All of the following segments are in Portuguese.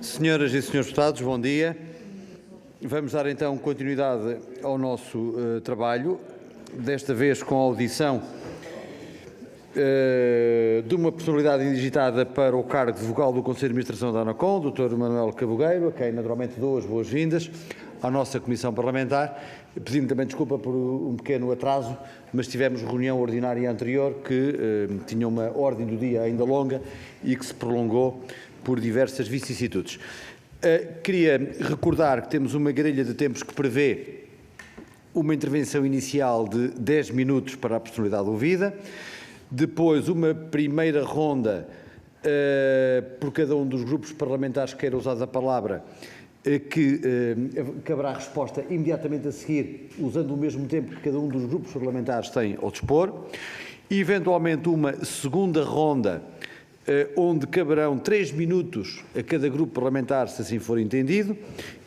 Senhoras e senhores deputados, bom dia. Vamos dar então continuidade ao nosso trabalho, desta vez com a audição de uma personalidade indigitada para o cargo de vogal do Conselho de Administração da ANACOM, Dr. Manuel Cabogueiro, a quem naturalmente dou as boas-vindas à nossa Comissão Parlamentar, pedindo também desculpa por um pequeno atraso, mas tivemos reunião ordinária anterior que tinha uma ordem do dia ainda longa e que se prolongou por diversas vicissitudes. Queria recordar que temos uma grelha de tempos que prevê uma intervenção inicial de 10 minutos para a personalidade ouvida, depois uma primeira ronda por cada um dos grupos parlamentares que queira usar a palavra, que caberá resposta imediatamente a seguir, usando o mesmo tempo que cada um dos grupos parlamentares tem ao dispor, e eventualmente uma segunda ronda, onde caberão 3 minutos a cada grupo parlamentar, se assim for entendido,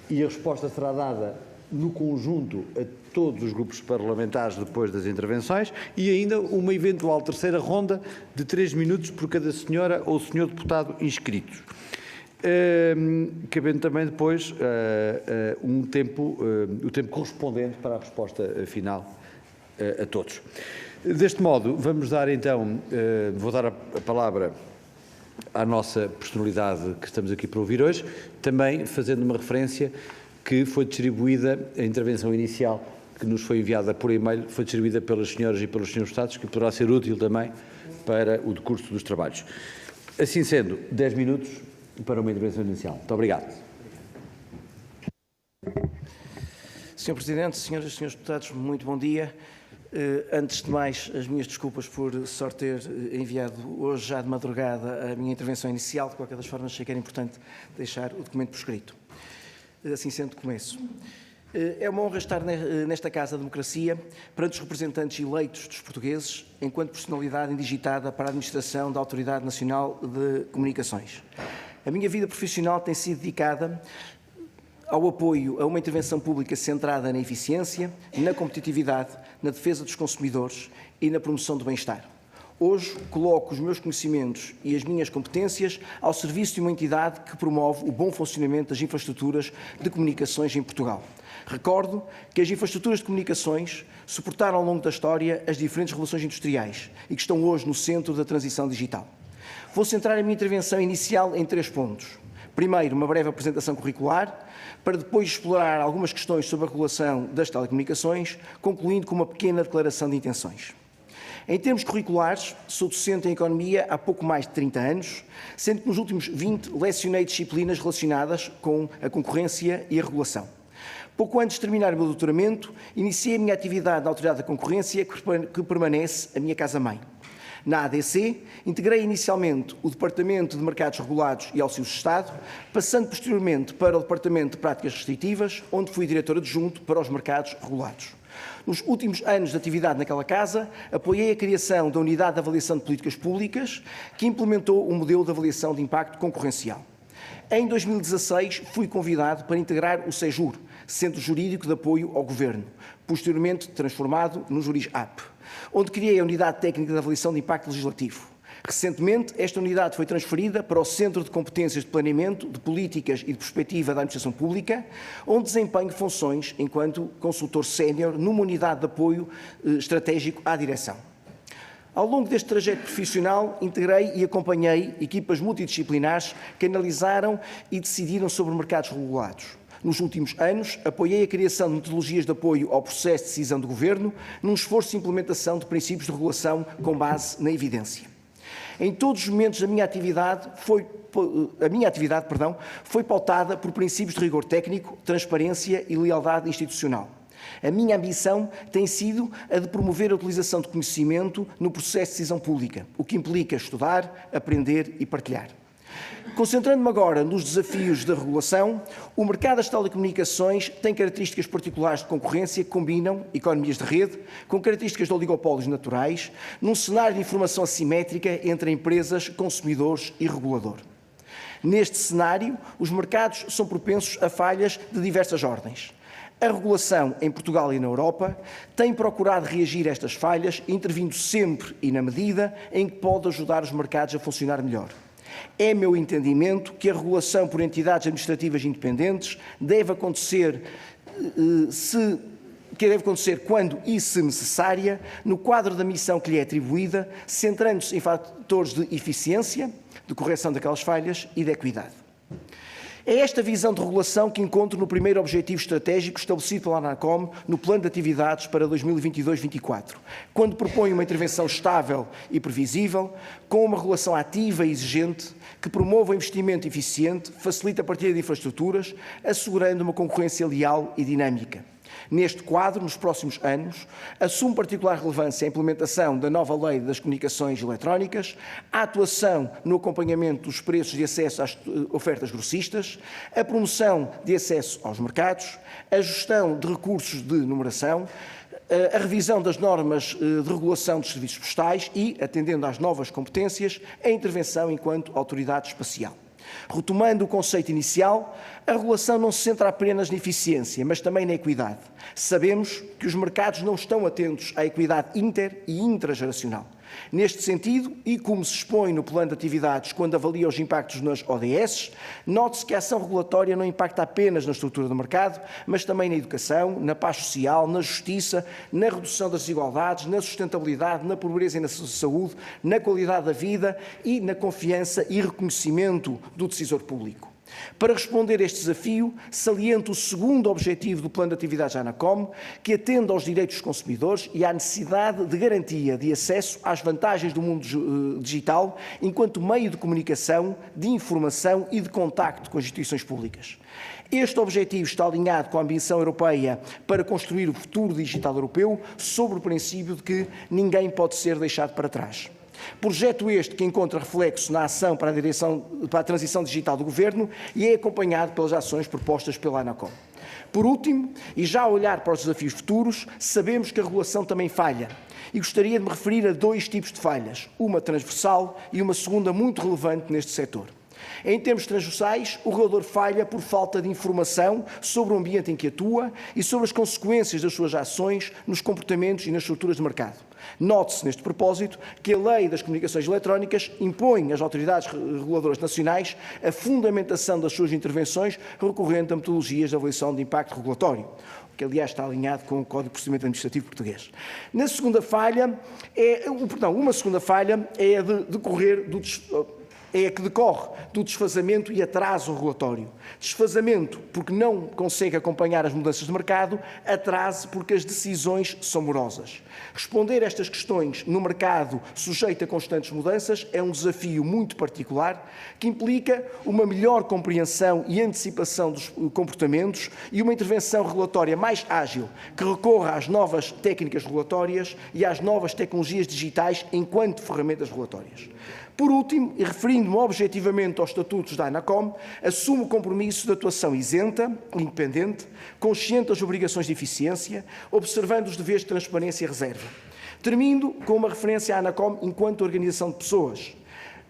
e a resposta será dada no conjunto a todos os grupos parlamentares depois das intervenções, e ainda uma eventual terceira ronda de 3 minutos por cada senhora ou senhor deputado inscritos. Cabendo também depois o tempo correspondente para a resposta final a todos. Deste modo, vamos dar então, vou dar a palavra à nossa personalidade que estamos aqui para ouvir hoje, também fazendo uma referência que foi distribuída, a intervenção inicial que nos foi enviada por e-mail, foi distribuída pelas senhoras e pelos senhores deputados, que poderá ser útil também para o decurso dos trabalhos. Assim sendo, 10 minutos para uma intervenção inicial. Muito obrigado. Sr. Presidente, senhoras e senhores deputados, muito bom dia. Antes de mais, as minhas desculpas por só ter enviado hoje, já de madrugada, a minha intervenção inicial. De qualquer das formas, achei que era importante deixar o documento por escrito. Assim sendo, começo. É uma honra estar nesta Casa da Democracia, perante os representantes eleitos dos portugueses, enquanto personalidade indigitada para a administração da Autoridade Nacional de Comunicações. A minha vida profissional tem sido dedicada ao apoio a uma intervenção pública centrada na eficiência, na competitividade, na defesa dos consumidores e na promoção do bem-estar. Hoje coloco os meus conhecimentos e as minhas competências ao serviço de uma entidade que promove o bom funcionamento das infraestruturas de comunicações em Portugal. Recordo que as infraestruturas de comunicações suportaram ao longo da história as diferentes revoluções industriais e que estão hoje no centro da transição digital. Vou centrar a minha intervenção inicial em 3 pontos. Primeiro, uma breve apresentação curricular, para depois explorar algumas questões sobre a regulação das telecomunicações, concluindo com uma pequena declaração de intenções. Em termos curriculares, sou docente em Economia há pouco mais de 30 anos, sendo que nos últimos 20 lecionei disciplinas relacionadas com a concorrência e a regulação. Pouco antes de terminar o meu doutoramento, iniciei a minha atividade na Autoridade da Concorrência, que permanece a minha casa-mãe. Na ADC, integrei inicialmente o Departamento de Mercados Regulados e Auxílios de Estado, passando posteriormente para o Departamento de Práticas Restritivas, onde fui diretor adjunto para os mercados regulados. Nos últimos anos de atividade naquela casa, apoiei a criação da Unidade de Avaliação de Políticas Públicas, que implementou o modelo de avaliação de impacto concorrencial. Em 2016, fui convidado para integrar o SEJUR, Centro Jurídico de Apoio ao Governo, posteriormente transformado no JurisApp, onde criei a Unidade Técnica de Avaliação de Impacto Legislativo. Recentemente, esta unidade foi transferida para o Centro de Competências de Planeamento, de Políticas e de Perspectiva da Administração Pública, onde desempenho funções enquanto consultor sénior numa unidade de apoio estratégico à direção. Ao longo deste trajeto profissional, integrei e acompanhei equipas multidisciplinares que analisaram e decidiram sobre mercados regulados. Nos últimos anos, apoiei a criação de metodologias de apoio ao processo de decisão do Governo, num esforço de implementação de princípios de regulação com base na evidência. Em todos os momentos da minha atividade, foi pautada por princípios de rigor técnico, transparência e lealdade institucional. A minha ambição tem sido a de promover a utilização de conhecimento no processo de decisão pública, o que implica estudar, aprender e partilhar. Concentrando-me agora nos desafios da regulação, o mercado das telecomunicações tem características particulares de concorrência que combinam economias de rede com características de oligopólios naturais, num cenário de informação assimétrica entre empresas, consumidores e regulador. Neste cenário, os mercados são propensos a falhas de diversas ordens. A regulação em Portugal e na Europa tem procurado reagir a estas falhas, intervindo sempre e na medida em que pode ajudar os mercados a funcionar melhor. É meu entendimento que a regulação por entidades administrativas independentes deve acontecer quando e se necessária, no quadro da missão que lhe é atribuída, centrando-se em fatores de eficiência, de correção daquelas falhas e de equidade. É esta visão de regulação que encontro no primeiro objetivo estratégico estabelecido pela ANACOM no Plano de Atividades para 2022-24, quando propõe uma intervenção estável e previsível, com uma regulação ativa e exigente, que promova o investimento eficiente, facilita a partilha de infraestruturas, assegurando uma concorrência leal e dinâmica. Neste quadro, nos próximos anos, assume particular relevância a implementação da nova Lei das Comunicações Eletrónicas, a atuação no acompanhamento dos preços de acesso às ofertas grossistas, a promoção de acesso aos mercados, a gestão de recursos de numeração, a revisão das normas de regulação dos serviços postais e, atendendo às novas competências, a intervenção enquanto autoridade espacial. Retomando o conceito inicial, a regulação não se centra apenas na eficiência, mas também na equidade. Sabemos que os mercados não estão atentos à equidade inter- e intrageracional. Neste sentido, e como se expõe no plano de atividades quando avalia os impactos nas ODS, note-se que a ação regulatória não impacta apenas na estrutura do mercado, mas também na educação, na paz social, na justiça, na redução das desigualdades, na sustentabilidade, na pobreza e na saúde, na qualidade da vida e na confiança e reconhecimento do decisor público. Para responder a este desafio, saliento o segundo objetivo do Plano de Atividades da ANACOM, que atende aos direitos dos consumidores e à necessidade de garantia de acesso às vantagens do mundo digital enquanto meio de comunicação, de informação e de contacto com as instituições públicas. Este objetivo está alinhado com a ambição europeia para construir o futuro digital europeu, sobre o princípio de que ninguém pode ser deixado para trás. Projeto este que encontra reflexo na ação para a transição digital do Governo e é acompanhado pelas ações propostas pela ANACOM. Por último, e já a olhar para os desafios futuros, sabemos que a regulação também falha. E gostaria de me referir a dois tipos de falhas, uma transversal e uma segunda muito relevante neste setor. Em termos transversais, o regulador falha por falta de informação sobre o ambiente em que atua e sobre as consequências das suas ações nos comportamentos e nas estruturas de mercado. Note-se, neste propósito, que a Lei das Comunicações Eletrónicas impõe às autoridades reguladoras nacionais a fundamentação das suas intervenções recorrendo a metodologias de avaliação de impacto regulatório, que aliás está alinhado com o Código de Procedimento Administrativo Português. Uma segunda falha é a que decorre do desfazamento e atraso regulatório. Desfazamento porque não consegue acompanhar as mudanças de mercado, atraso porque as decisões são morosas. Responder a estas questões no mercado sujeito a constantes mudanças é um desafio muito particular que implica uma melhor compreensão e antecipação dos comportamentos e uma intervenção regulatória mais ágil que recorra às novas técnicas regulatórias e às novas tecnologias digitais enquanto ferramentas regulatórias. Por último, e referindo-me objetivamente aos estatutos da ANACOM, assumo o compromisso de atuação isenta, independente, consciente das obrigações de eficiência, observando os deveres de transparência e reserva. Termino com uma referência à ANACOM enquanto organização de pessoas.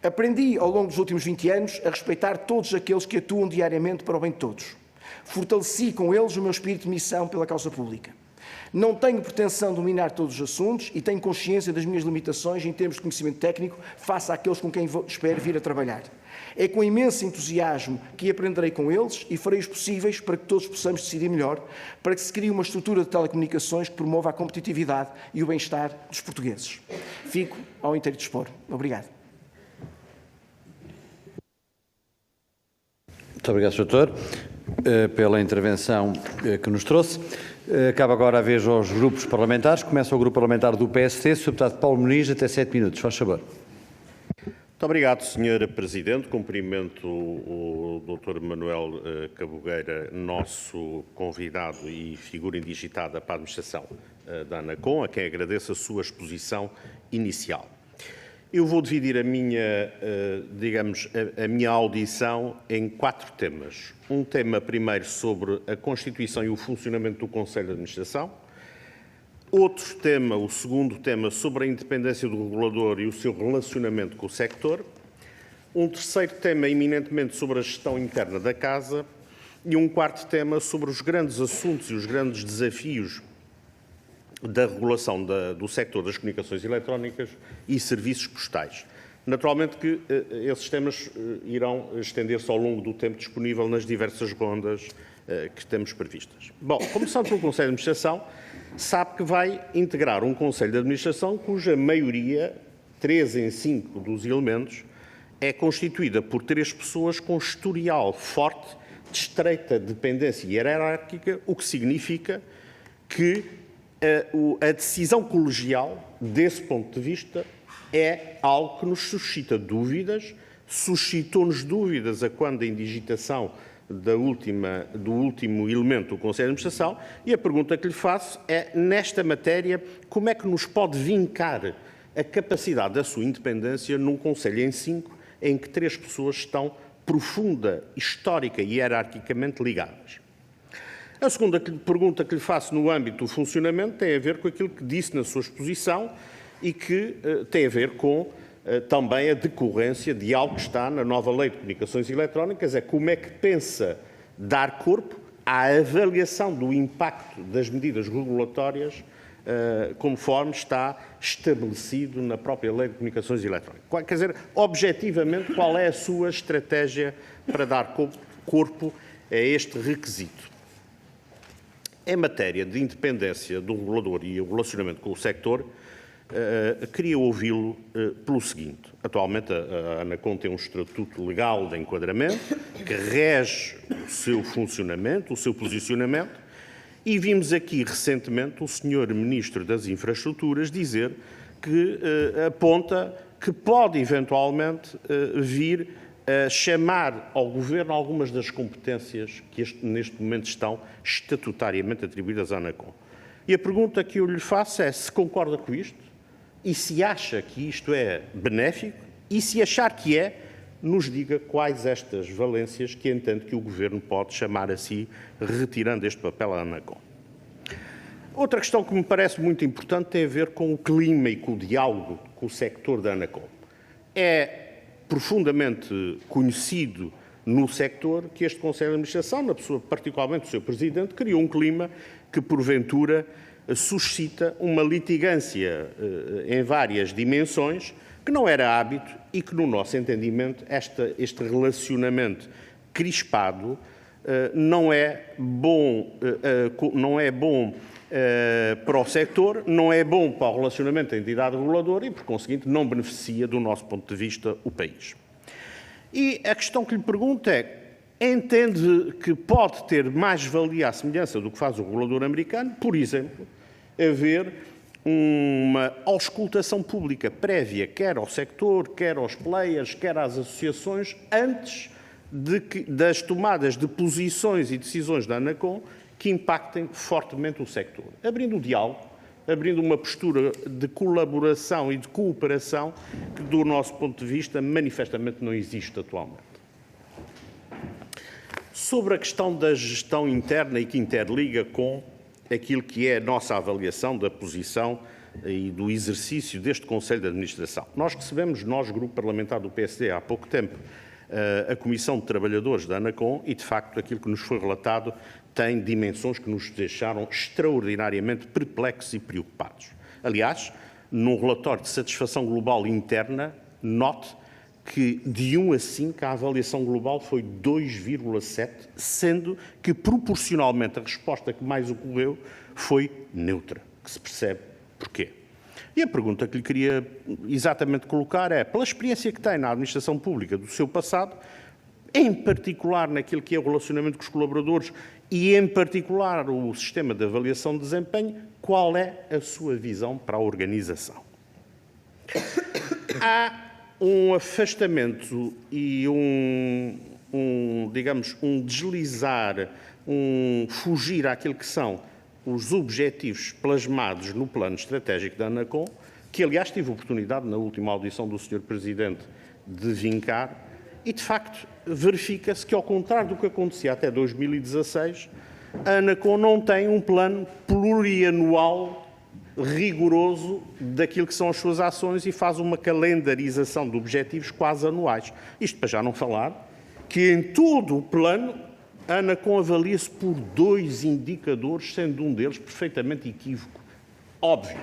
Aprendi, ao longo dos últimos 20 anos, a respeitar todos aqueles que atuam diariamente para o bem de todos. Fortaleci com eles o meu espírito de missão pela causa pública. Não tenho pretensão de dominar todos os assuntos e tenho consciência das minhas limitações em termos de conhecimento técnico face àqueles com quem espero vir a trabalhar. É com imenso entusiasmo que aprenderei com eles e farei os possíveis para que todos possamos decidir melhor, para que se crie uma estrutura de telecomunicações que promova a competitividade e o bem-estar dos portugueses. Fico ao inteiro dispor. Obrigado. Muito obrigado, Sr. Doutor, pela intervenção que nos trouxe. Acaba agora a vez aos grupos parlamentares. Começa o grupo parlamentar do PST, Sr. Deputado Paulo Muniz, até 7 minutos. Faz favor. Muito obrigado, Sr. Presidente. Cumprimento o Dr. Manuel Cabogueira, nosso convidado e figura indigitada para a administração da ANACOM, a quem agradeço a sua exposição inicial. Eu vou dividir a minha audição em 4 temas. Um tema primeiro sobre a constituição e o funcionamento do Conselho de Administração. Outro tema, o segundo tema, sobre a independência do regulador e o seu relacionamento com o sector. Um terceiro tema, eminentemente sobre a gestão interna da Casa. E um quarto tema sobre os grandes assuntos e os grandes desafios da regulação do sector das comunicações eletrónicas e serviços postais. Naturalmente que esses temas irão estender-se ao longo do tempo disponível nas diversas rondas que temos previstas. Bom, começando pelo Conselho de Administração, sabe que vai integrar um Conselho de Administração cuja maioria, 3 em 5 dos elementos, é constituída por 3 pessoas com historial forte de estreita dependência hierárquica, o que significa que a decisão colegial, desse ponto de vista, é algo que nos suscita dúvidas, suscitou-nos dúvidas a quando a indigitação do último elemento do Conselho de Administração, e a pergunta que lhe faço é, nesta matéria, como é que nos pode vincar a capacidade da sua independência num Conselho em 5, em que 3 pessoas estão profunda, histórica e hierarquicamente ligadas? A segunda pergunta que lhe faço no âmbito do funcionamento tem a ver com aquilo que disse na sua exposição e que tem a ver com também a decorrência de algo que está na nova Lei de Comunicações Eletrónicas, é como é que pensa dar corpo à avaliação do impacto das medidas regulatórias conforme está estabelecido na própria Lei de Comunicações Eletrónicas. Quer dizer, objetivamente, qual é a sua estratégia para dar corpo a este requisito? Em matéria de independência do regulador e o relacionamento com o sector, queria ouvi-lo pelo seguinte. Atualmente, a ANACOM tem um estatuto legal de enquadramento que rege o seu funcionamento, o seu posicionamento, e vimos aqui recentemente o Sr. Ministro das Infraestruturas dizer que aponta que pode eventualmente vir a chamar ao Governo algumas das competências que neste momento estão estatutariamente atribuídas à ANACOM. E a pergunta que eu lhe faço é se concorda com isto e se acha que isto é benéfico e se achar que é, nos diga quais estas valências que entende que o Governo pode chamar a si, retirando este papel à ANACOM. Outra questão que me parece muito importante tem a ver com o clima e com o diálogo com o sector da ANACOM. É profundamente conhecido no sector que este Conselho de Administração, na pessoa particularmente do seu Presidente, criou um clima que, porventura, suscita uma litigância em várias dimensões que não era hábito e que, no nosso entendimento, este relacionamento crispado não é bom para o sector, não é bom para o relacionamento da entidade reguladora e, por conseguinte, não beneficia, do nosso ponto de vista, o país. E a questão que lhe pergunto é, entende que pode ter mais valia à semelhança do que faz o regulador americano, por exemplo, haver uma auscultação pública prévia, quer ao sector, quer aos players, quer às associações, antes das tomadas de posições e decisões da ANACOM que impactem fortemente o sector, abrindo o diálogo, abrindo uma postura de colaboração e de cooperação que, do nosso ponto de vista, manifestamente não existe atualmente. Sobre a questão da gestão interna e que interliga com aquilo que é a nossa avaliação da posição e do exercício deste Conselho de Administração. Nós recebemos, Grupo Parlamentar do PSD, há pouco tempo, a Comissão de Trabalhadores da ANACOM e, de facto, aquilo que nos foi relatado tem dimensões que nos deixaram extraordinariamente perplexos e preocupados. Aliás, num relatório de satisfação global interna, note que de 1 a 5 a avaliação global foi 2,7, sendo que proporcionalmente a resposta que mais ocorreu foi neutra, que se percebe porquê. E a pergunta que lhe queria exatamente colocar é, pela experiência que tem na administração pública do seu passado, em particular naquilo que é o relacionamento com os colaboradores e, em particular, o sistema de avaliação de desempenho, qual é a sua visão para a organização? Há um afastamento e digamos, um deslizar, um fugir àquilo que são os objetivos plasmados no plano estratégico da ANACOM, que, aliás, tive a oportunidade, na última audição do Sr. Presidente, de vincar, e, de facto, verifica-se que, ao contrário do que acontecia até 2016, a ANACOM não tem um plano plurianual rigoroso daquilo que são as suas ações e faz uma calendarização de objetivos quase anuais. Isto para já não falar que em todo o plano a ANACOM avalia-se por 2 indicadores, sendo um deles perfeitamente equívoco, óbvio.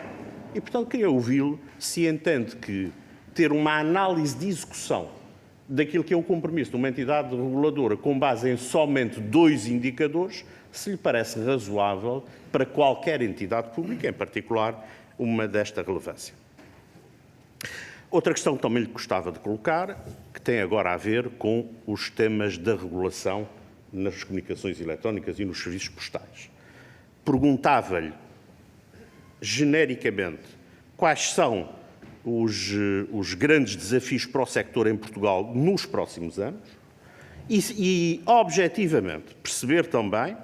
E, portanto, queria ouvi-lo se entende que, ter uma análise de execução daquilo que é o compromisso de uma entidade reguladora com base em somente 2 indicadores, se lhe parece razoável para qualquer entidade pública, em particular uma desta relevância. Outra questão que também lhe gostava de colocar, que tem agora a ver com os temas da regulação nas comunicações eletrónicas e nos serviços postais. Perguntava-lhe, genericamente, quais são os grandes desafios para o sector em Portugal nos próximos anos e, objetivamente, perceber também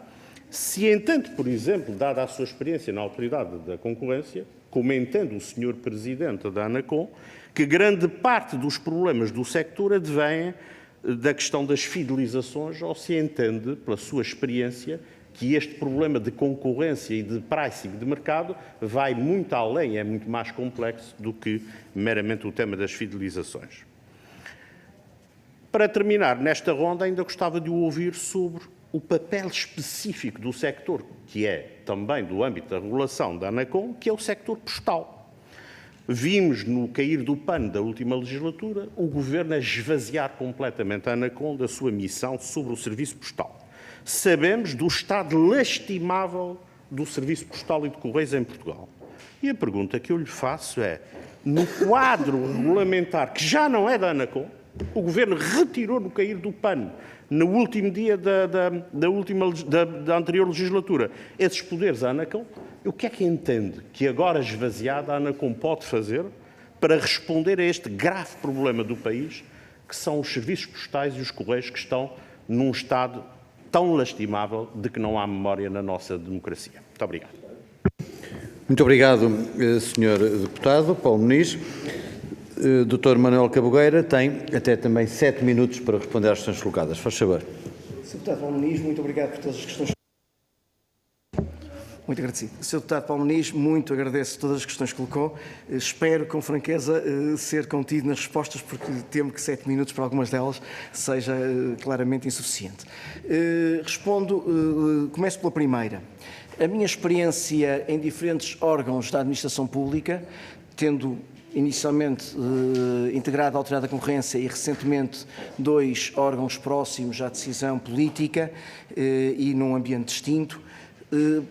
se entende, por exemplo, dada a sua experiência na Autoridade da Concorrência, como entende o Sr. Presidente da ANACOM, que grande parte dos problemas do sector advêm da questão das fidelizações, ou se entende, pela sua experiência, que este problema de concorrência e de pricing de mercado vai muito além, é muito mais complexo do que meramente o tema das fidelizações. Para terminar, nesta ronda, ainda gostava de o ouvir sobre o papel específico do sector, que é também do âmbito da regulação da ANACOM, que é o sector postal. Vimos no cair do pano da última legislatura o Governo a esvaziar completamente a ANACOM da sua missão sobre o serviço postal. Sabemos do estado lastimável do serviço postal e de correios em Portugal. E a pergunta que eu lhe faço é, no quadro regulamentar, que já não é da ANACOM, o Governo retirou no cair do pano, no último dia da anterior legislatura, esses poderes à ANACOM, o que é que entende que agora esvaziada a ANACOM pode fazer para responder a este grave problema do país, que são os serviços postais e os correios que estão num estado tão lastimável de que não há memória na nossa democracia. Muito obrigado. Muito obrigado, Sr. Deputado Paulo Muniz. Dr. Manuel Cabogueira tem até também 7 minutos para responder às questões colocadas. Faz favor. Sr. Deputado Paulo Muniz, muito obrigado por todas as questões. Muito agradecido. Sr. Deputado Paulo Muniz, muito agradeço todas as questões que colocou. Espero, com franqueza, ser contido nas respostas, porque temo que 7 minutos para algumas delas seja claramente insuficiente. Começo pela primeira. A minha experiência em diferentes órgãos da administração pública, tendo inicialmente integrado a Autoridade da Concorrência e recentemente 2 órgãos próximos à decisão política e num ambiente distinto.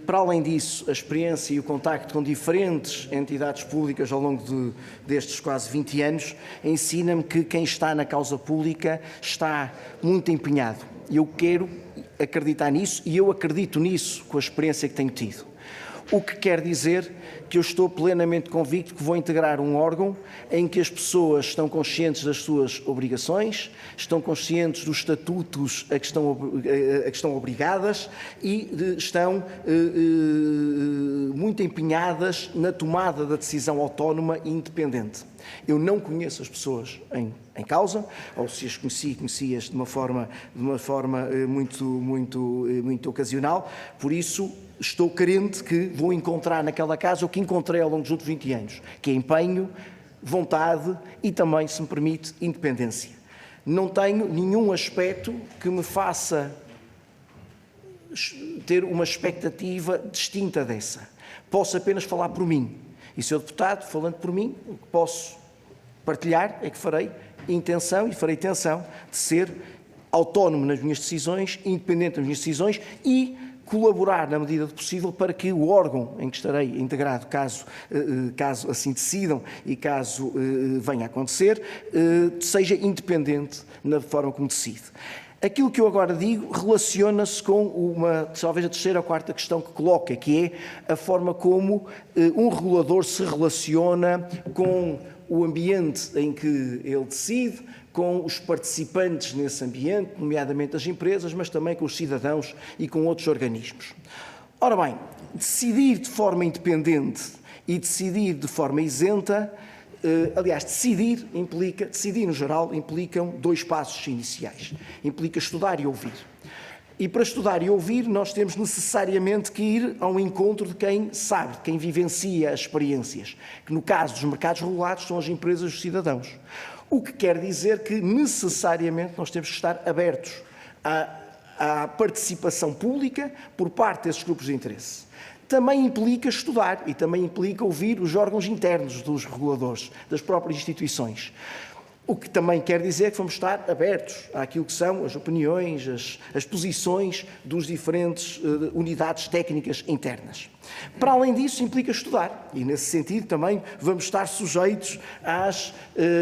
Para além disso, a experiência e o contacto com diferentes entidades públicas ao longo destes quase 20 anos ensina-me que quem está na causa pública está muito empenhado. Eu quero acreditar nisso e eu acredito nisso com a experiência que tenho tido. O que quer dizer que eu estou plenamente convicto que vou integrar um órgão em que as pessoas estão conscientes das suas obrigações, estão conscientes dos estatutos a que estão obrigadas e estão muito empenhadas na tomada da decisão autónoma e independente. Eu não conheço as pessoas em causa, ou se as conheci-as de uma forma muito ocasional, por isso estou crente que vou encontrar naquela casa o que encontrei ao longo dos últimos 20 anos, que é empenho, vontade e também, se me permite, independência. Não tenho nenhum aspecto que me faça ter uma expectativa distinta dessa. Posso apenas falar por mim. E, Sr. Deputado, falando por mim, o que posso partilhar é que farei intenção e farei tensão de ser autónomo nas minhas decisões, independente das minhas decisões e colaborar na medida do possível para que o órgão em que estarei integrado, caso assim decidam e caso venha a acontecer, seja independente na forma como decide. Aquilo que eu agora digo relaciona-se com talvez a terceira ou quarta questão que coloca, que é a forma como um regulador se relaciona com o ambiente em que ele decide, com os participantes nesse ambiente, nomeadamente as empresas, mas também com os cidadãos e com outros organismos. Ora bem, decidir de forma independente e decidir de forma isenta, aliás, decidir no geral, implicam 2 passos iniciais. Implica estudar e ouvir. E para estudar e ouvir, nós temos necessariamente que ir ao encontro de quem sabe, de quem vivencia as experiências, que no caso dos mercados regulados são as empresas e os cidadãos. O que quer dizer que necessariamente nós temos que estar abertos à participação pública por parte desses grupos de interesse. também implica estudar e também implica ouvir os órgãos internos dos reguladores, das próprias instituições. O que também quer dizer que vamos estar abertos àquilo que são as opiniões, as posições dos diferentes unidades técnicas internas. Para além disso, implica estudar e, nesse sentido, também vamos estar sujeitos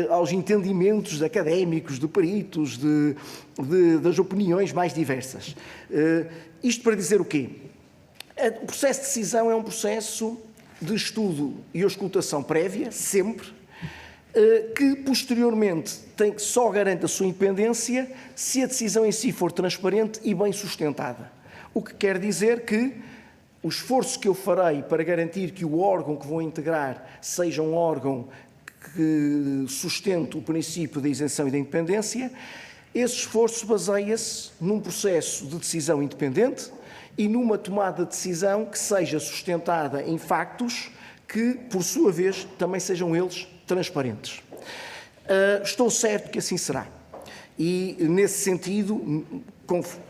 aos entendimentos de académicos, de peritos, das opiniões mais diversas. Isto para dizer o quê? O processo de decisão é um processo de estudo e auscultação prévia, sempre, que posteriormente só garante a sua independência se a decisão em si for transparente e bem sustentada. O que quer dizer que o esforço que eu farei para garantir que o órgão que vou integrar seja um órgão que sustente o princípio da isenção e da independência, esse esforço baseia-se num processo de decisão independente e numa tomada de decisão que seja sustentada em factos que, por sua vez, também sejam eles transparentes. Estou certo que assim será. E, nesse sentido,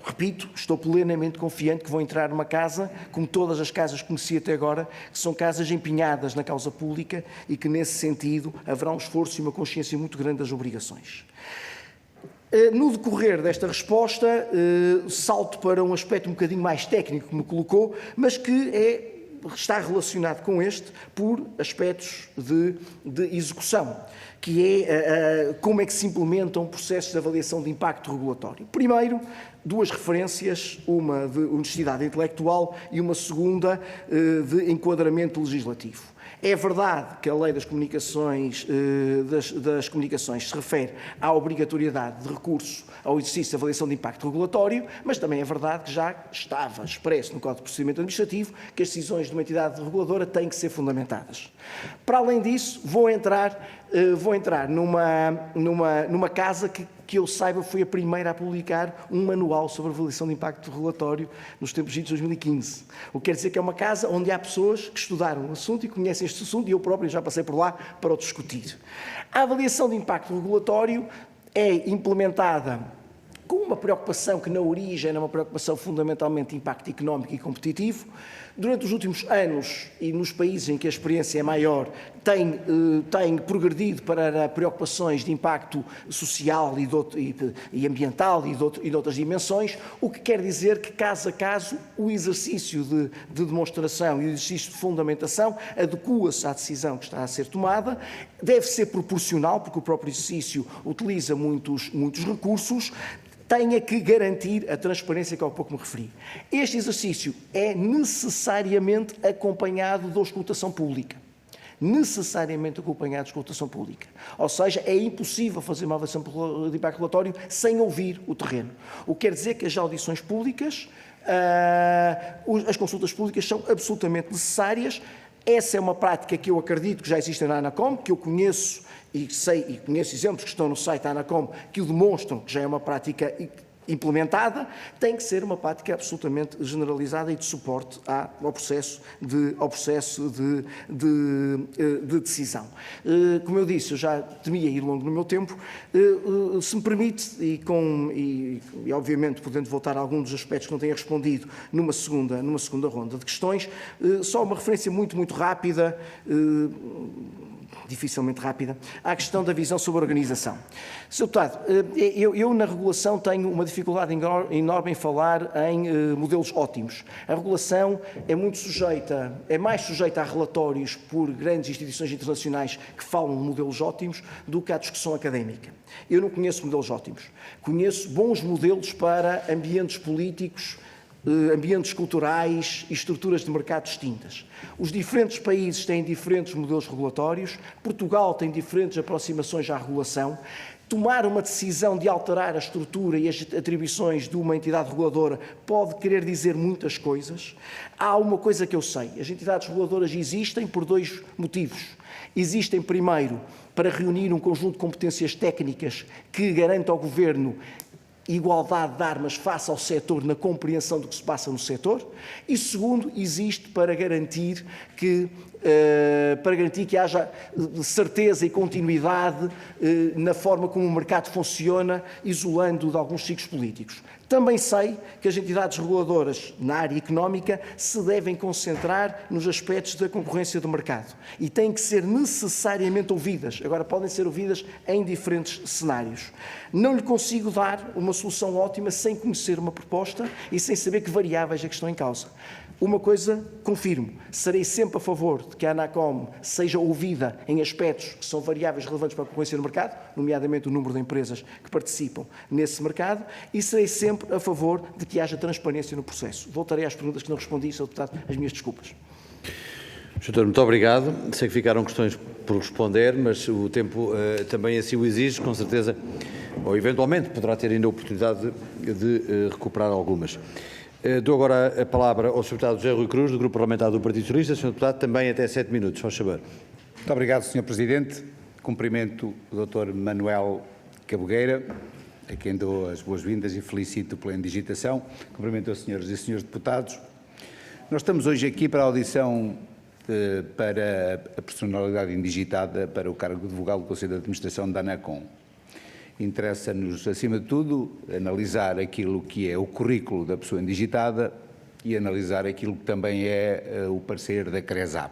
repito, estou plenamente confiante que vou entrar numa casa, como todas as casas que conheci até agora, que são casas empenhadas na causa pública e que, nesse sentido, haverá um esforço e uma consciência muito grande das obrigações. No decorrer desta resposta, salto para um aspecto um bocadinho mais técnico que me colocou, mas que está relacionado com este por aspectos de execução, que é como é que se implementam processos de avaliação de impacto regulatório. Primeiro, duas referências, uma de honestidade intelectual e uma segunda de enquadramento legislativo. É verdade que a Lei das Comunicações, se refere à obrigatoriedade de recurso ao exercício de avaliação de impacto regulatório, mas também é verdade que já estava expresso no Código de Procedimento Administrativo que as decisões de uma entidade reguladora têm que ser fundamentadas. Para além disso, vou entrar numa casa que eu saiba foi a primeira a publicar um manual sobre avaliação de impacto regulatório nos tempos de 2015. O que quer dizer que é uma casa onde há pessoas que estudaram o assunto e conhecem este assunto e eu próprio já passei por lá para o discutir. A avaliação de impacto regulatório é implementada com uma preocupação que na origem era uma preocupação fundamentalmente de impacto económico e competitivo. Durante os últimos anos e nos países em que a experiência é maior, tem progredido para preocupações de impacto social e ambiental e de outras dimensões, o que quer dizer que, caso a caso, o exercício de demonstração e o exercício de fundamentação adequa-se à decisão que está a ser tomada, deve ser proporcional, porque o próprio exercício utiliza muitos recursos, tenha que garantir a transparência que há pouco me referi. Este exercício é necessariamente acompanhado de auscultação pública. Necessariamente acompanhado de auscultação pública. Ou seja, é impossível fazer uma avaliação de impacto regulatório sem ouvir o terreno. O que quer dizer que as audições públicas, as consultas públicas são absolutamente necessárias. Essa é uma prática que eu acredito que já existe na ANACOM, que eu conheço e conheço exemplos que estão no site da ANACOM que o demonstram que já é uma prática implementada, tem que ser uma prática absolutamente generalizada e de suporte ao processo de decisão. Como eu disse, eu já temia ir longo no meu tempo, se me permite, e obviamente podendo voltar a alguns dos aspectos que não tenha respondido numa segunda ronda de questões, só uma referência muito rápida, dificilmente rápida, à questão da visão sobre a organização. Sr. Deputado, eu na regulação tenho uma dificuldade enorme em falar em modelos ótimos. A regulação é mais sujeita a relatórios por grandes instituições internacionais que falam de modelos ótimos do que à discussão académica. Eu não conheço modelos ótimos. Conheço bons modelos para ambientes políticos, ambientes culturais e estruturas de mercado distintas. Os diferentes países têm diferentes modelos regulatórios, Portugal tem diferentes aproximações à regulação. Tomar uma decisão de alterar a estrutura e as atribuições de uma entidade reguladora pode querer dizer muitas coisas. Há uma coisa que eu sei, as entidades reguladoras existem por dois motivos. Existem, primeiro, para reunir um conjunto de competências técnicas que garanta ao Governo igualdade de armas face ao setor na compreensão do que se passa no setor e, segundo, existe para garantir que para garantir que haja certeza e continuidade na forma como o mercado funciona, isolando de alguns ciclos políticos. Também sei que as entidades reguladoras na área económica se devem concentrar nos aspectos da concorrência do mercado e têm que ser necessariamente ouvidas. Agora, podem ser ouvidas em diferentes cenários. Não lhe consigo dar uma solução ótima sem conhecer uma proposta e sem saber que variáveis é que estão em causa. Uma coisa confirmo, serei sempre a favor de que a ANACOM seja ouvida em aspectos que são variáveis relevantes para a concorrência no mercado, nomeadamente o número de empresas que participam nesse mercado, e serei sempre a favor de que haja transparência no processo. Voltarei às perguntas que não respondi, Sr. Deputado, as minhas desculpas. Doutor, muito obrigado. Sei que ficaram questões por responder, mas o tempo também assim o exige, com certeza, ou eventualmente poderá ter ainda a oportunidade de recuperar algumas. Dou agora a palavra ao Sr. Deputado José Rui Cruz, do Grupo Parlamentar do Partido Socialista. Sr. Deputado, também até 7 minutos, faz favor. Muito obrigado, Sr. Presidente. Cumprimento o Dr. Manuel Cabogueira, a quem dou as boas-vindas e felicito pela indigitação. Cumprimento as senhoras e senhores deputados. Nós estamos hoje aqui para a audição para a personalidade indigitada para o cargo de vogal do Conselho de Administração da ANACOM. Interessa-nos, acima de tudo, analisar aquilo que é o currículo da pessoa indigitada e analisar aquilo que também é o parecer da CRESAP.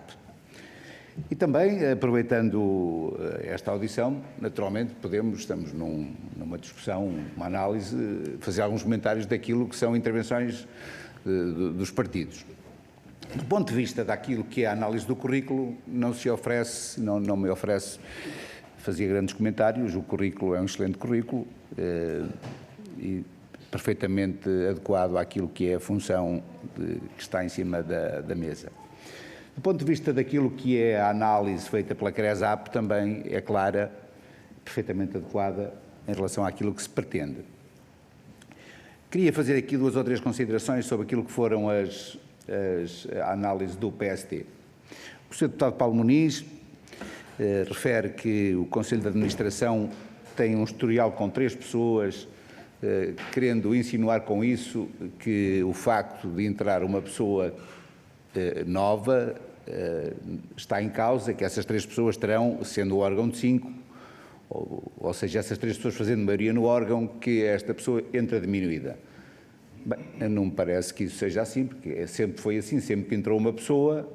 E também, aproveitando esta audição, naturalmente estamos numa discussão, uma análise, fazer alguns comentários daquilo que são intervenções dos partidos. Do ponto de vista daquilo que é a análise do currículo, não me oferece fazia grandes comentários. O currículo é um excelente currículo e perfeitamente adequado àquilo que é a função que está em cima da mesa. Do ponto de vista daquilo que é a análise feita pela CRESAP, também é clara, perfeitamente adequada em relação àquilo que se pretende. Queria fazer aqui 2 ou 3 considerações sobre aquilo que foram a análise do PST. O Sr. Deputado Paulo Muniz refere que o Conselho de Administração tem um historial com 3 pessoas, querendo insinuar com isso que o facto de entrar uma pessoa nova está em causa, que essas 3 pessoas terão, sendo o órgão de 5, ou seja, essas 3 pessoas fazendo maioria no órgão, que esta pessoa entra diminuída. Bem, não me parece que isso seja assim, porque sempre foi assim, sempre que entrou uma pessoa,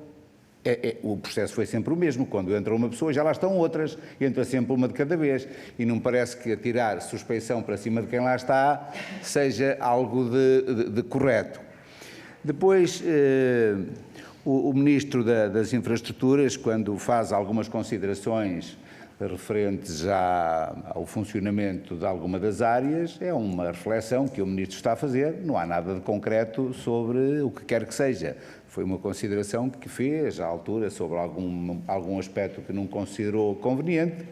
o processo foi sempre o mesmo. Quando entra uma pessoa, já lá estão outras, entra sempre uma de cada vez, e não me parece que atirar suspeição para cima de quem lá está seja algo de correto. Depois, o Ministro das Infraestruturas, quando faz algumas considerações referentes ao funcionamento de alguma das áreas, é uma reflexão que o Ministro está a fazer, não há nada de concreto sobre o que quer que seja. Foi uma consideração que fez à altura sobre algum aspecto que não considerou conveniente,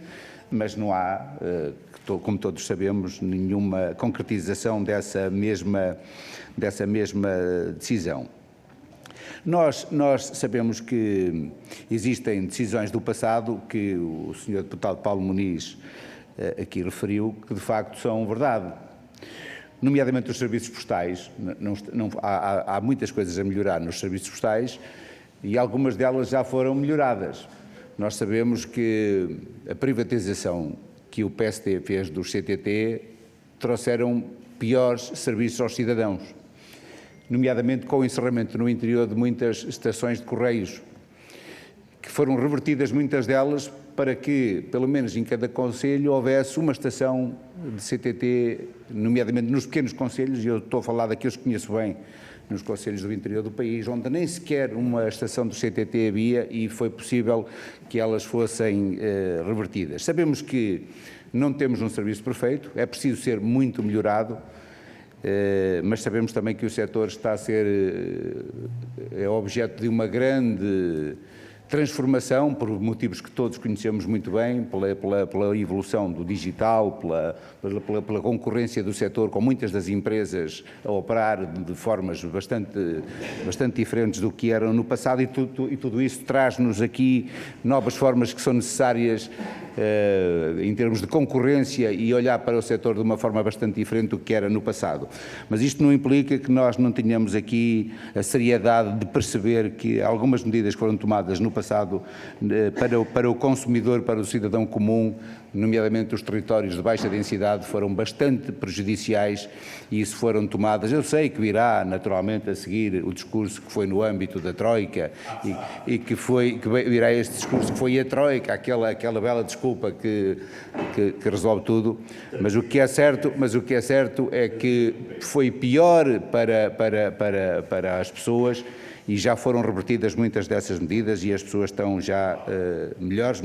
mas não há, como todos sabemos, nenhuma concretização dessa mesma decisão. Nós sabemos que existem decisões do passado que o Sr. Deputado Paulo Muniz aqui referiu, que de facto são verdade. Nomeadamente os serviços postais. Há muitas coisas a melhorar nos serviços postais e algumas delas já foram melhoradas. Nós sabemos que a privatização que o PST fez dos CTT trouxeram piores serviços aos cidadãos, nomeadamente com o encerramento no interior de muitas estações de correios, que foram revertidas muitas delas para que, pelo menos em cada concelho, houvesse uma estação de CTT, nomeadamente nos pequenos concelhos, e eu estou a falar daqueles que conheço bem, nos concelhos do interior do país, onde nem sequer uma estação do CTT havia e foi possível que elas fossem revertidas. Sabemos que não temos um serviço perfeito, é preciso ser muito melhorado, mas sabemos também que o setor está a ser objeto de uma grande transformação, por motivos que todos conhecemos muito bem, pela evolução do digital, pela concorrência do setor, com muitas das empresas a operar de formas bastante diferentes do que eram no passado, e tudo isso traz-nos aqui novas formas que são necessárias em termos de concorrência e olhar para o setor de uma forma bastante diferente do que era no passado. Mas isto não implica que nós não tenhamos aqui a seriedade de perceber que algumas medidas que foram tomadas no passado passado para o consumidor, para o cidadão comum, nomeadamente os territórios de baixa densidade, foram bastante prejudiciais e isso foram tomadas. Eu sei que virá naturalmente a seguir o discurso que foi no âmbito da Troika e que virá este discurso que foi a Troika, aquela bela desculpa que resolve tudo, mas o que é certo é que foi pior para as pessoas e já foram revertidas muitas dessas medidas e as pessoas estão já melhores,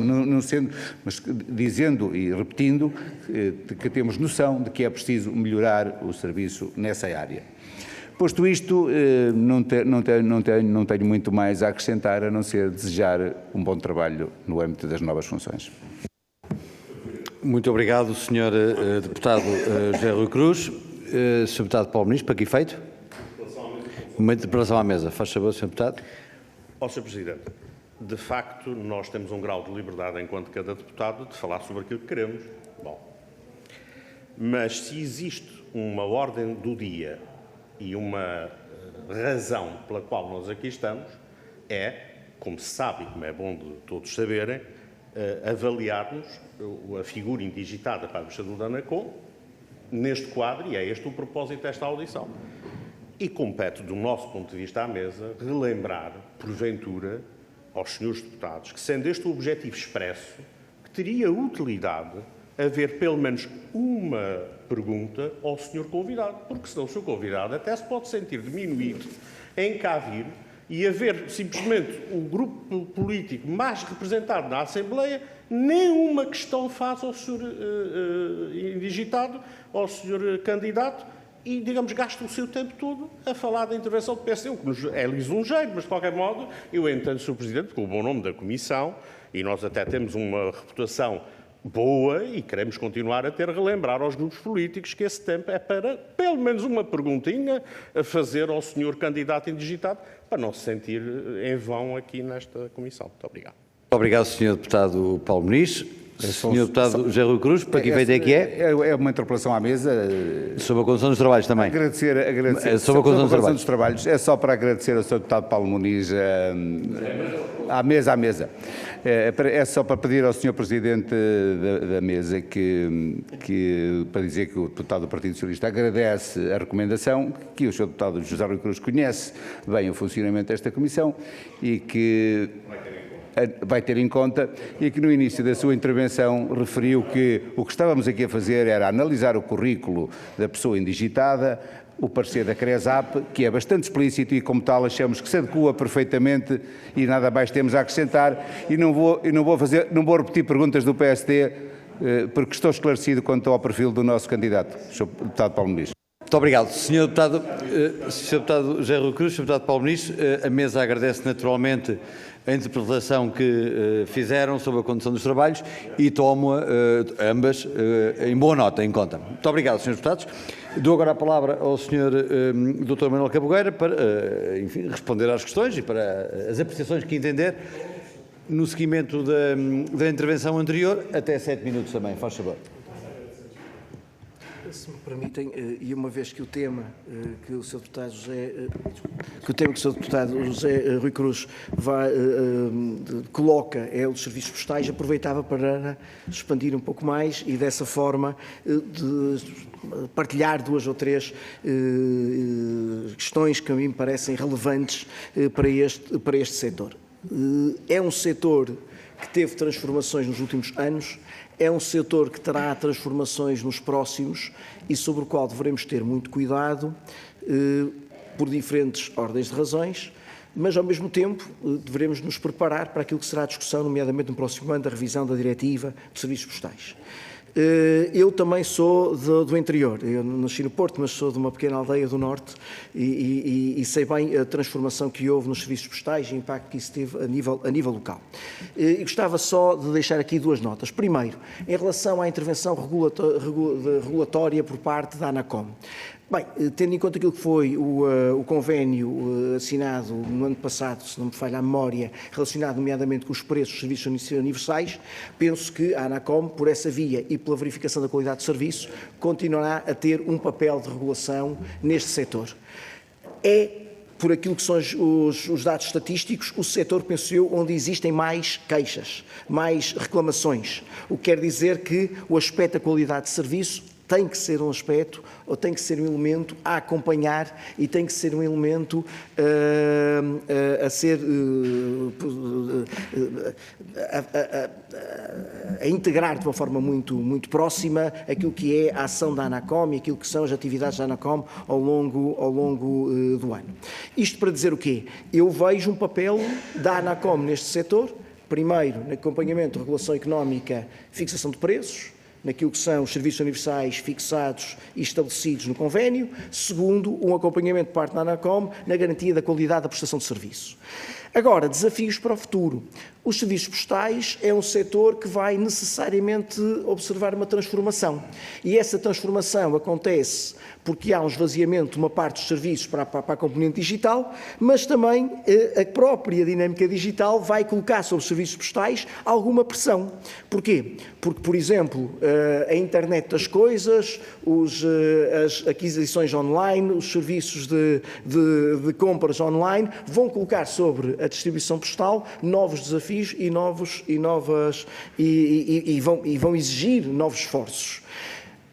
mas dizendo e repetindo que temos noção de que é preciso melhorar o serviço nessa área. Posto isto, não tenho muito mais a acrescentar, a não ser desejar um bom trabalho no âmbito das novas funções. Muito obrigado, Sr. Deputado José Rui Cruz. Sr. Deputado Paulo Muniz, para que efeito? Uma interpelação à mesa. Faz favor, Sr. Deputado. Sr. Presidente, de facto, nós temos um grau de liberdade, enquanto cada deputado, de falar sobre aquilo que queremos. Bom, mas se existe uma ordem do dia e uma razão pela qual nós aqui estamos, é, como se sabe e como é bom de todos saberem, avaliarmos a figura indigitada para a administração da ANACOM neste quadro, e é este o propósito desta audição. E compete, do nosso ponto de vista à mesa, relembrar, porventura, aos senhores deputados, que sendo este o objetivo expresso, que teria utilidade haver pelo menos uma pergunta ao senhor convidado, porque senão o senhor convidado até se pode sentir diminuído em cá vir e haver simplesmente o grupo político mais representado na Assembleia, nenhuma questão faz ao senhor indigitado, ao senhor candidato, e, digamos, gasta o seu tempo todo a falar da intervenção do PSD, que nos é lisonjeiro, mas, de qualquer modo, eu entendo, Sr. Presidente, com o bom nome da Comissão, e nós até temos uma reputação boa e queremos continuar a ter, relembrar aos grupos políticos que esse tempo é para, pelo menos, uma perguntinha a fazer ao senhor candidato indigitado, para não se sentir em vão aqui nesta Comissão. Muito obrigado. Obrigado, Sr. Deputado Paulo Muniz. Sr. Deputado José Rui Cruz, para que efeito é que é? É uma interpelação à mesa. Sobre a condução dos trabalhos também. Agradecer sobre a condução dos trabalhos. É só para agradecer ao Sr. Deputado Paulo Muniz à mesa. É só para pedir ao Sr. Presidente da mesa para dizer que o deputado do Partido Socialista agradece a recomendação, que o Sr. Deputado José Rui Cruz conhece bem o funcionamento desta Comissão e que vai ter em conta, e que no início da sua intervenção referiu que o que estávamos aqui a fazer era analisar o currículo da pessoa indigitada, o parecer da CRESAP, que é bastante explícito e, como tal, achamos que se adequa perfeitamente e nada mais temos a acrescentar. E não vou repetir perguntas do PSD, porque estou esclarecido quanto ao perfil do nosso candidato, Sr. Deputado Paulo Muniz. Muito obrigado. Sr. Deputado José Rui Cruz, Sr. Deputado Paulo Muniz, a mesa agradece naturalmente a interpretação que fizeram sobre a condução dos trabalhos e tomo ambas em boa nota, em conta. Muito obrigado, Srs. Deputados. Dou agora a palavra ao Sr. Dr. Manuel Cabogueira para, enfim, responder às questões e para as apreciações que entender no seguimento da intervenção anterior, até 7 minutos também, faz favor. Se me permitem, e uma vez que o tema que o Sr. Deputado José Rui Cruz coloca é o dos serviços postais, aproveitava para expandir um pouco mais e dessa forma de partilhar 2 ou 3 questões que a mim me parecem relevantes para este setor. É um setor que teve transformações nos últimos anos, é um setor que terá transformações nos próximos e sobre o qual devemos ter muito cuidado por diferentes ordens de razões, mas ao mesmo tempo devemos nos preparar para aquilo que será a discussão, nomeadamente no próximo ano, da revisão da diretiva de serviços postais. Eu também sou do interior, eu nasci no Porto, mas sou de uma pequena aldeia do Norte e sei bem a transformação que houve nos serviços postais e o impacto que isso teve a nível local. E gostava só de deixar aqui 2 notas. Primeiro, em relação à intervenção regulatória por parte da ANACOM. Bem, tendo em conta aquilo que foi o convênio assinado no ano passado, se não me falha a memória, relacionado nomeadamente com os preços dos serviços universais, penso que a ANACOM, por essa via e pela verificação da qualidade de serviço, continuará a ter um papel de regulação neste setor. É por aquilo que são os dados estatísticos, o setor, penso eu, onde existem mais queixas, mais reclamações. O que quer dizer que o aspecto da qualidade de serviço tem que ser um aspecto, ou tem que ser um elemento a acompanhar e tem que ser um elemento a integrar de uma forma muito próxima aquilo que é a ação da ANACOM e aquilo que são as atividades da ANACOM ao longo do ano. Isto para dizer o quê? Eu vejo um papel da ANACOM neste setor, primeiro no acompanhamento de regulação económica, fixação de preços, naquilo que são os serviços universais fixados e estabelecidos no convênio. Segundo, um acompanhamento por parte da ANACOM na garantia da qualidade da prestação de serviço. Agora, desafios para o futuro. Os serviços postais é um setor que vai necessariamente observar uma transformação. E essa transformação acontece porque há um esvaziamento de uma parte dos serviços para a componente digital, mas também a própria dinâmica digital vai colocar sobre os serviços postais alguma pressão. Porquê? Porque, por exemplo, a internet das coisas, as aquisições online, os serviços de compras online vão colocar sobre a distribuição postal novos desafios e vão exigir novos esforços.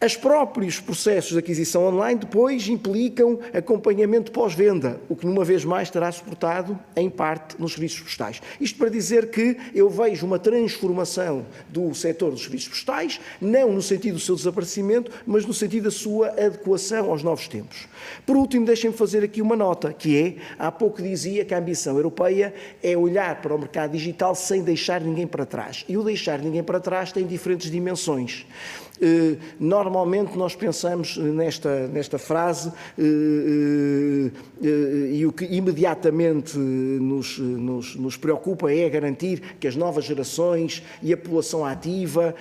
Os próprios processos de aquisição online depois implicam acompanhamento pós-venda, o que, uma vez mais, estará suportado, em parte, nos serviços postais. Isto para dizer que eu vejo uma transformação do setor dos serviços postais, não no sentido do seu desaparecimento, mas no sentido da sua adequação aos novos tempos. Por último, deixem-me fazer aqui uma nota, que é, há pouco dizia que a ambição europeia é olhar para o mercado digital sem deixar ninguém para trás. E o deixar ninguém para trás tem diferentes dimensões. Normalmente nós pensamos nesta frase e o que imediatamente nos preocupa é garantir que as novas gerações e a população ativa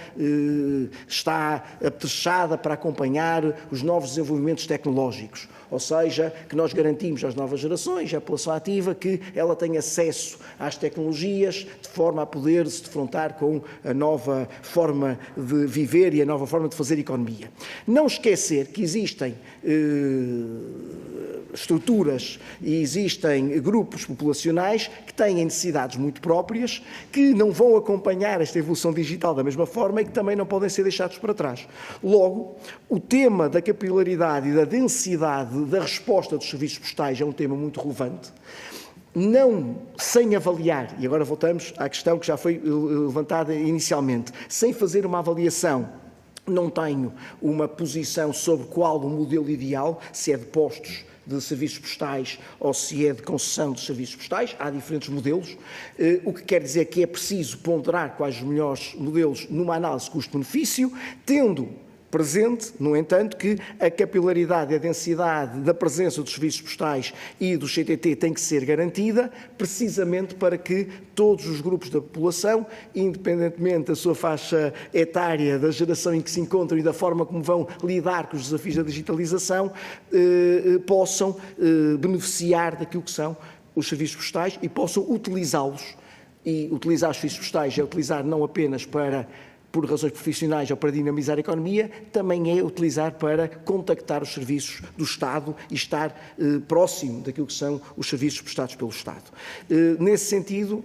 está apetrechada para acompanhar os novos desenvolvimentos tecnológicos. Ou seja, que nós garantimos às novas gerações, à população ativa, que ela tenha acesso às tecnologias de forma a poder se defrontar com a nova forma de viver e a nova forma de fazer economia. Não esquecer que existem estruturas e existem grupos populacionais que têm necessidades muito próprias, que não vão acompanhar esta evolução digital da mesma forma e que também não podem ser deixados para trás. Logo, o tema da capilaridade e da densidade da resposta dos serviços postais é um tema muito relevante. Não sem avaliar, e agora voltamos à questão que já foi levantada inicialmente, sem fazer uma avaliação. Não tenho uma posição sobre qual o modelo ideal, se é de postos de serviços postais ou se é de concessão de serviços postais. Há diferentes modelos, o que quer dizer que é preciso ponderar quais os melhores modelos numa análise custo-benefício, tendo presente, no entanto, que a capilaridade e a densidade da presença dos serviços postais e do CTT tem que ser garantida, precisamente para que todos os grupos da população, independentemente da sua faixa etária, da geração em que se encontram e da forma como vão lidar com os desafios da digitalização, possam beneficiar daquilo que são os serviços postais e possam utilizá-los. E utilizar os serviços postais é utilizar não apenas por razões profissionais ou para dinamizar a economia, também é utilizar para contactar os serviços do Estado e estar próximo daquilo que são os serviços prestados pelo Estado. Nesse sentido,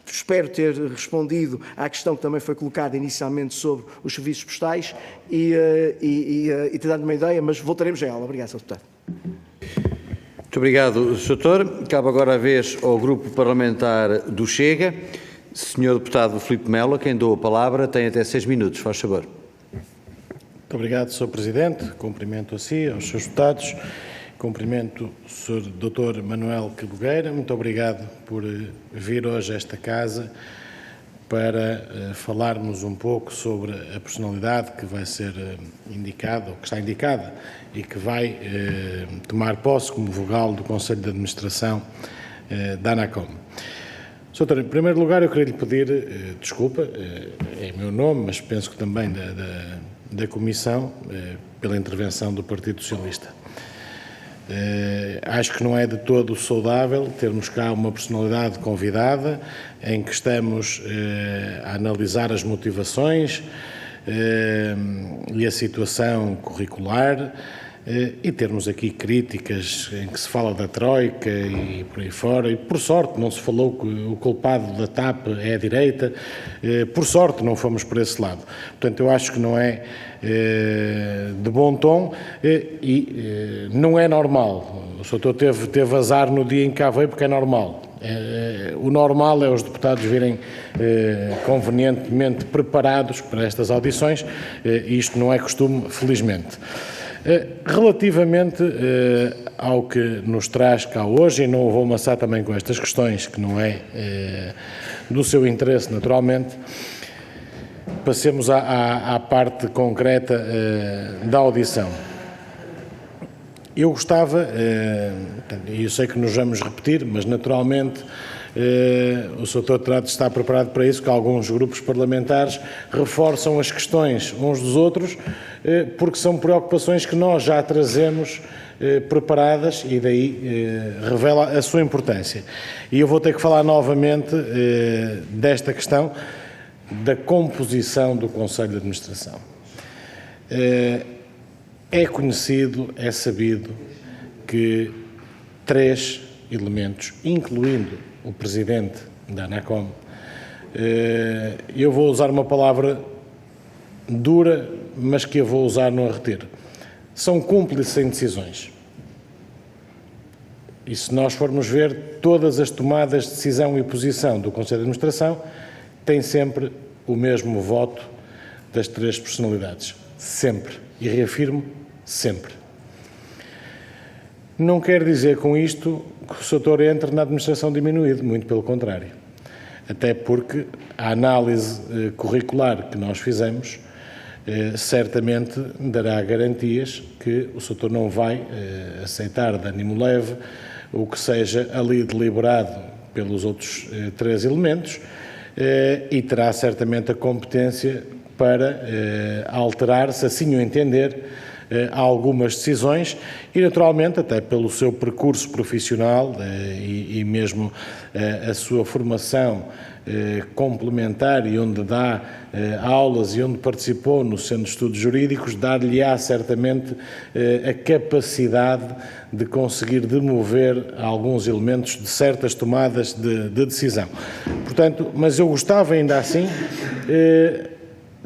espero ter respondido à questão que também foi colocada inicialmente sobre os serviços postais e ter dado uma ideia, mas voltaremos a ela. Obrigado, Sr. Deputado. Muito obrigado, Sr. Doutor. Cabe agora a vez ao Grupo Parlamentar do Chega. Sr. Deputado Filipe Melo, a quem dou a palavra, tem até 6 minutos. Faz favor. Muito obrigado, Sr. Presidente. Cumprimento a si, aos seus deputados. Cumprimento o Sr. Dr. Manuel Cabogueira. Muito obrigado por vir hoje a esta casa para falarmos um pouco sobre a personalidade que vai ser indicada, ou que está indicada, e que vai tomar posse como vogal do Conselho de Administração da ANACOM. Sr. Doutor, em primeiro lugar, eu queria lhe pedir desculpa, é meu nome, mas penso que também da Comissão, pela intervenção do Partido Socialista. Acho que não é de todo saudável termos cá uma personalidade convidada em que estamos a analisar as motivações e a situação curricular e termos aqui críticas em que se fala da Troika e por aí fora, e por sorte não se falou que o culpado da TAP é a direita, por sorte não fomos por esse lado. Portanto, eu acho que não é de bom tom e não é normal. O Sr. teve azar no dia em que cá veio, porque é normal. O normal é os deputados virem convenientemente preparados para estas audições, e isto não é costume, felizmente. Relativamente ao que nos traz cá hoje, e não o vou amassar também com estas questões, que não é do seu interesse, naturalmente, passemos à parte concreta da audição. Eu gostava, e eu sei que nos vamos repetir, mas naturalmente o Sr. Doutor está preparado para isso, que alguns grupos parlamentares reforçam as questões uns dos outros, porque são preocupações que nós já trazemos preparadas e daí revela a sua importância. E eu vou ter que falar novamente desta questão da composição do Conselho de Administração. É conhecido, é sabido que 3 elementos, incluindo o Presidente da ANACOM, eu vou usar uma palavra dura, mas que eu vou usar no arreter, são cúmplices em decisões. E se nós formos ver, todas as tomadas de decisão e posição do Conselho de Administração têm sempre o mesmo voto das 3 personalidades. Sempre. E reafirmo, sempre. Não quer dizer com isto que o setor entre na administração diminuído, muito pelo contrário. Até porque a análise curricular que nós fizemos certamente dará garantias que o setor não vai aceitar de ânimo leve o que seja ali deliberado pelos outros 3 elementos e terá certamente a competência para alterar, se assim o entender, algumas decisões e, naturalmente, até pelo seu percurso profissional e mesmo a sua formação complementar e onde dá aulas e onde participou no Centro de Estudos Jurídicos, dar-lhe-á certamente a capacidade de conseguir demover alguns elementos de certas tomadas de decisão. Portanto, mas eu gostava ainda assim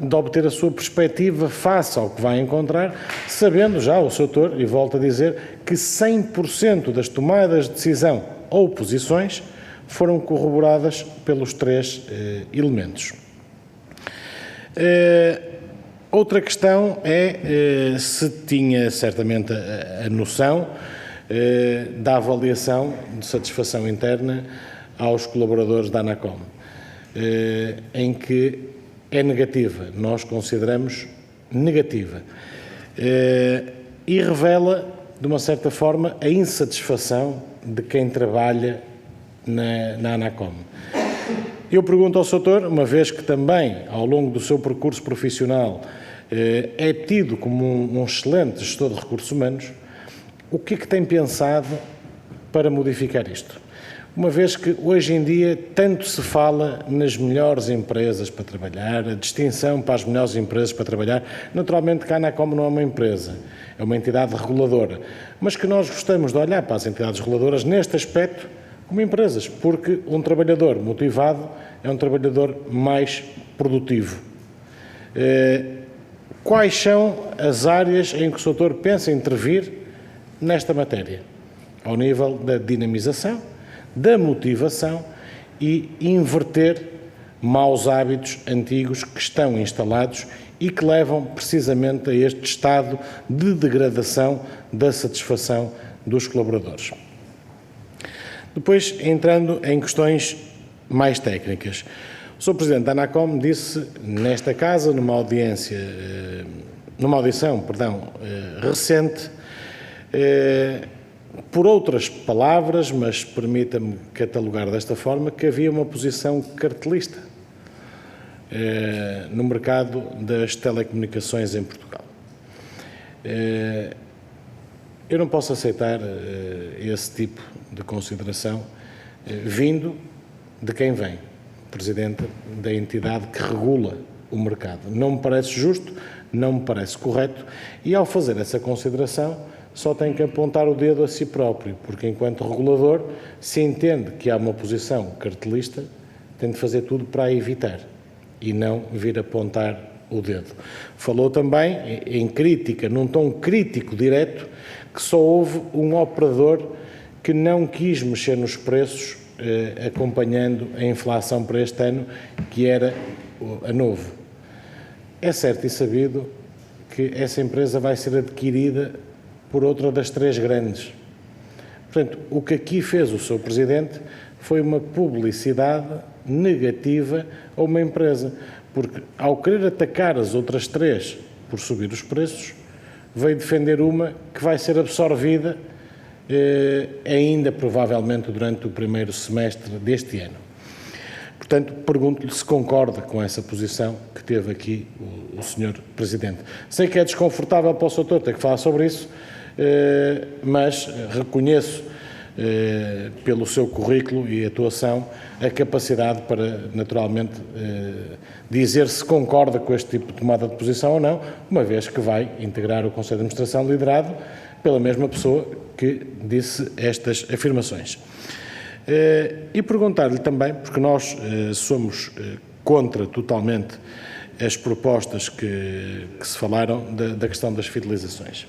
de obter a sua perspectiva face ao que vai encontrar, sabendo já o Sr. Doutor, e volto a dizer, que 100% das tomadas de decisão ou posições foram corroboradas pelos 3 elementos. Outra questão é se tinha certamente a noção da avaliação de satisfação interna aos colaboradores da ANACOM, em que é negativa, nós consideramos negativa, e revela, de uma certa forma, a insatisfação de quem trabalha na ANACOM. Eu pergunto ao Sr. Doutor, uma vez que também, ao longo do seu percurso profissional, é tido como um excelente gestor de recursos humanos, o que é que tem pensado para modificar isto? Uma vez que hoje em dia tanto se fala nas melhores empresas para trabalhar, a distinção para as melhores empresas para trabalhar, naturalmente que a ANACOM não é uma empresa, é uma entidade reguladora, mas que nós gostamos de olhar para as entidades reguladoras neste aspecto como empresas, porque um trabalhador motivado é um trabalhador mais produtivo. Quais são as áreas em que o Sr. Doutor pensa intervir nesta matéria? Ao nível da dinamização, da motivação e inverter maus hábitos antigos que estão instalados e que levam precisamente a este estado de degradação da satisfação dos colaboradores. Depois, entrando em questões mais técnicas. O Sr. Presidente da ANACOM disse nesta casa, numa audição recente, por outras palavras, mas permita-me catalogar desta forma, que havia uma posição cartelista no mercado das telecomunicações em Portugal. Eu não posso aceitar esse tipo de consideração vindo de quem vem, Presidente da entidade que regula o mercado. Não me parece justo, não me parece correto, e ao fazer essa consideração só tem que apontar o dedo a si próprio, porque enquanto regulador, se entende que há uma posição cartelista, tem de fazer tudo para a evitar e não vir apontar o dedo. Falou também em crítica, num tom crítico direto, que só houve um operador que não quis mexer nos preços acompanhando a inflação para este ano, que era a Novo. É certo e sabido que essa empresa vai ser adquirida por outra das três grandes. Portanto, o que aqui fez o Sr. Presidente foi uma publicidade negativa a uma empresa, porque ao querer atacar as outras três por subir os preços, veio defender uma que vai ser absorvida ainda provavelmente durante o primeiro semestre deste ano. Portanto, pergunto-lhe se concorda com essa posição que teve aqui o Sr. Presidente. Sei que é desconfortável para o Sr. Doutor ter que falar sobre isso, mas reconheço, pelo seu currículo e atuação, a capacidade para, naturalmente, dizer se concorda com este tipo de tomada de posição ou não, uma vez que vai integrar o Conselho de Administração liderado pela mesma pessoa que disse estas afirmações. E perguntar-lhe também, porque nós somos contra totalmente as propostas que se falaram da questão das fidelizações.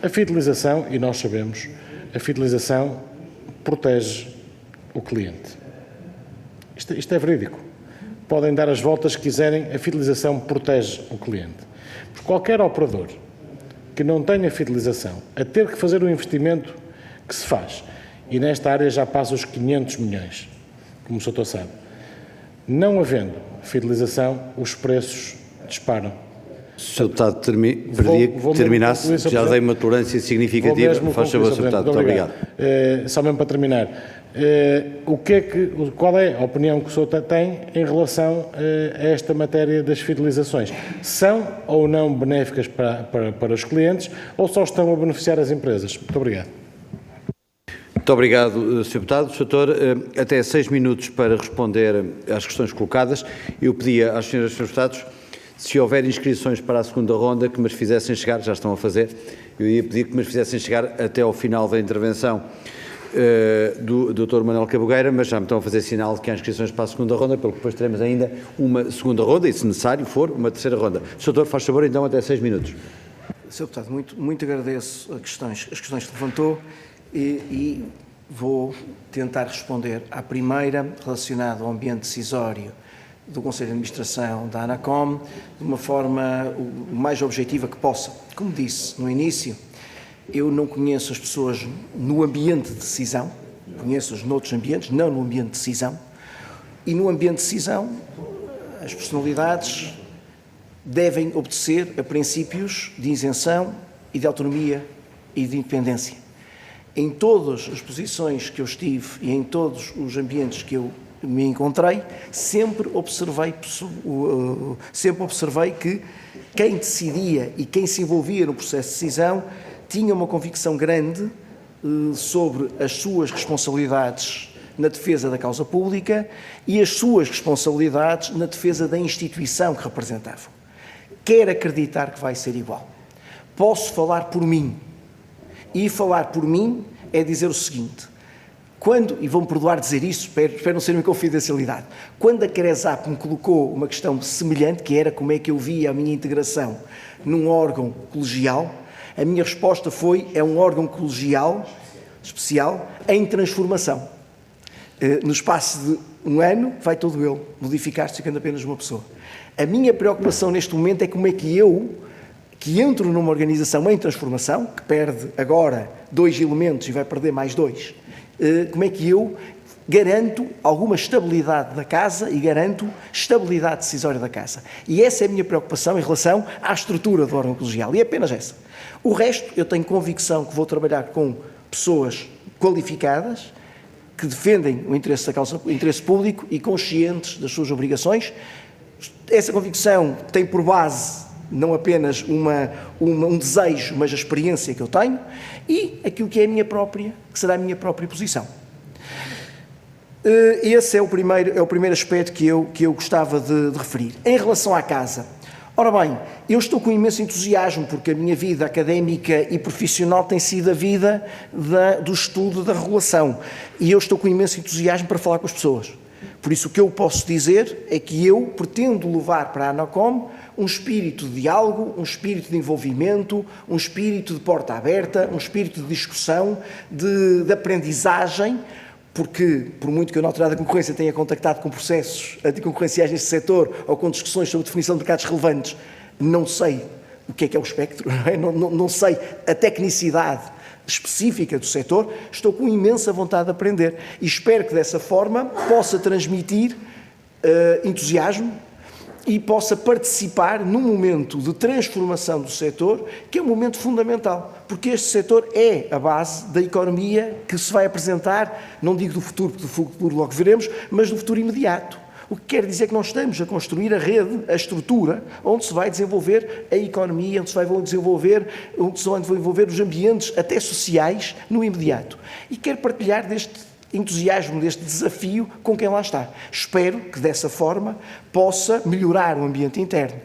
A fidelização, e nós sabemos, a fidelização protege o cliente. Isto é verídico. Podem dar as voltas que quiserem, a fidelização protege o cliente. Porque qualquer operador que não tenha fidelização, a ter que fazer o investimento que se faz, e nesta área já passa os 500 milhões, como o Sr. sabe, não havendo fidelização, os preços disparam. Sr. Deputado, pedia que terminasse, já dei uma tolerância significativa. Faz favor, Sr. Deputado. Muito obrigado. Só mesmo para terminar, qual é a opinião que o senhor tem em relação a esta matéria das fidelizações? São ou não benéficas para os clientes ou só estão a beneficiar as empresas? Muito obrigado. Muito obrigado, Sr. Deputado. Sr. Doutor, até 6 minutos para responder às questões colocadas. Eu pedia às senhoras e senhores deputados, se houver inscrições para a segunda ronda, que me as fizessem chegar, já estão a fazer, eu ia pedir que me as fizessem chegar até ao final da intervenção do Dr. Manuel Cabogueira, mas já me estão a fazer sinal de que há inscrições para a segunda ronda, pelo que depois teremos ainda uma segunda ronda e, se necessário for, uma terceira ronda. Sr. Doutor, faz favor, então, até 6 minutos. Sr. Deputado, muito agradeço as questões que levantou e vou tentar responder à primeira, relacionada ao ambiente decisório do Conselho de Administração da ANACOM, de uma forma o mais objetiva que possa. Como disse no início, eu não conheço as pessoas no ambiente de decisão, conheço-as noutros ambientes, não no ambiente de decisão, e no ambiente de decisão as personalidades devem obedecer a princípios de isenção e de autonomia e de independência. Em todas as posições que eu estive e em todos os ambientes que eu me encontrei, sempre observei que quem decidia e quem se envolvia no processo de decisão tinha uma convicção grande sobre as suas responsabilidades na defesa da causa pública e as suas responsabilidades na defesa da instituição que representavam. Quero acreditar que vai ser igual. Posso falar por mim. E falar por mim é dizer o seguinte: e vão-me perdoar dizer isto, espero não ser uma confidencialidade, quando a CRESAP me colocou uma questão semelhante, que era como é que eu via a minha integração num órgão colegial, a minha resposta foi: é um órgão colegial especial em transformação. No espaço de um ano vai todo ele modificar-se, ficando apenas uma pessoa. A minha preocupação neste momento é como é que eu, que entro numa organização em transformação, que perde agora 2 elementos e vai perder mais 2, como é que eu garanto alguma estabilidade da Casa e garanto estabilidade decisória da Casa. E essa é a minha preocupação em relação à estrutura do órgão colegial, e é apenas essa. O resto, eu tenho convicção que vou trabalhar com pessoas qualificadas, que defendem o interesse da causa, o interesse público e conscientes das suas obrigações. Essa convicção tem por base não apenas um desejo, mas a experiência que eu tenho e aquilo que é a minha própria, que será a minha própria posição. Esse é o primeiro aspecto que eu gostava de referir. Em relação à casa, ora bem, eu estou com imenso entusiasmo porque a minha vida académica e profissional tem sido a vida do estudo da regulação e eu estou com imenso entusiasmo para falar com as pessoas. Por isso o que eu posso dizer é que eu pretendo levar para a ANACOM um espírito de diálogo, um espírito de envolvimento, um espírito de porta aberta, um espírito de discussão, de aprendizagem, porque, por muito que eu na Autoridade da Concorrência tenha contactado com processos anticoncorrenciais neste setor ou com discussões sobre definição de mercados relevantes, não sei o que é o espectro, não sei a tecnicidade específica do setor, estou com imensa vontade de aprender e espero que dessa forma possa transmitir entusiasmo e possa participar num momento de transformação do setor, que é um momento fundamental, porque este setor é a base da economia que se vai apresentar, não digo do futuro, porque do futuro logo veremos, mas do futuro imediato. O que quer dizer que nós estamos a construir a rede, a estrutura, onde se vai desenvolver a economia, onde se vai desenvolver os ambientes até sociais no imediato. E quero partilhar deste entusiasmo, deste desafio com quem lá está. Espero que dessa forma possa melhorar o ambiente interno.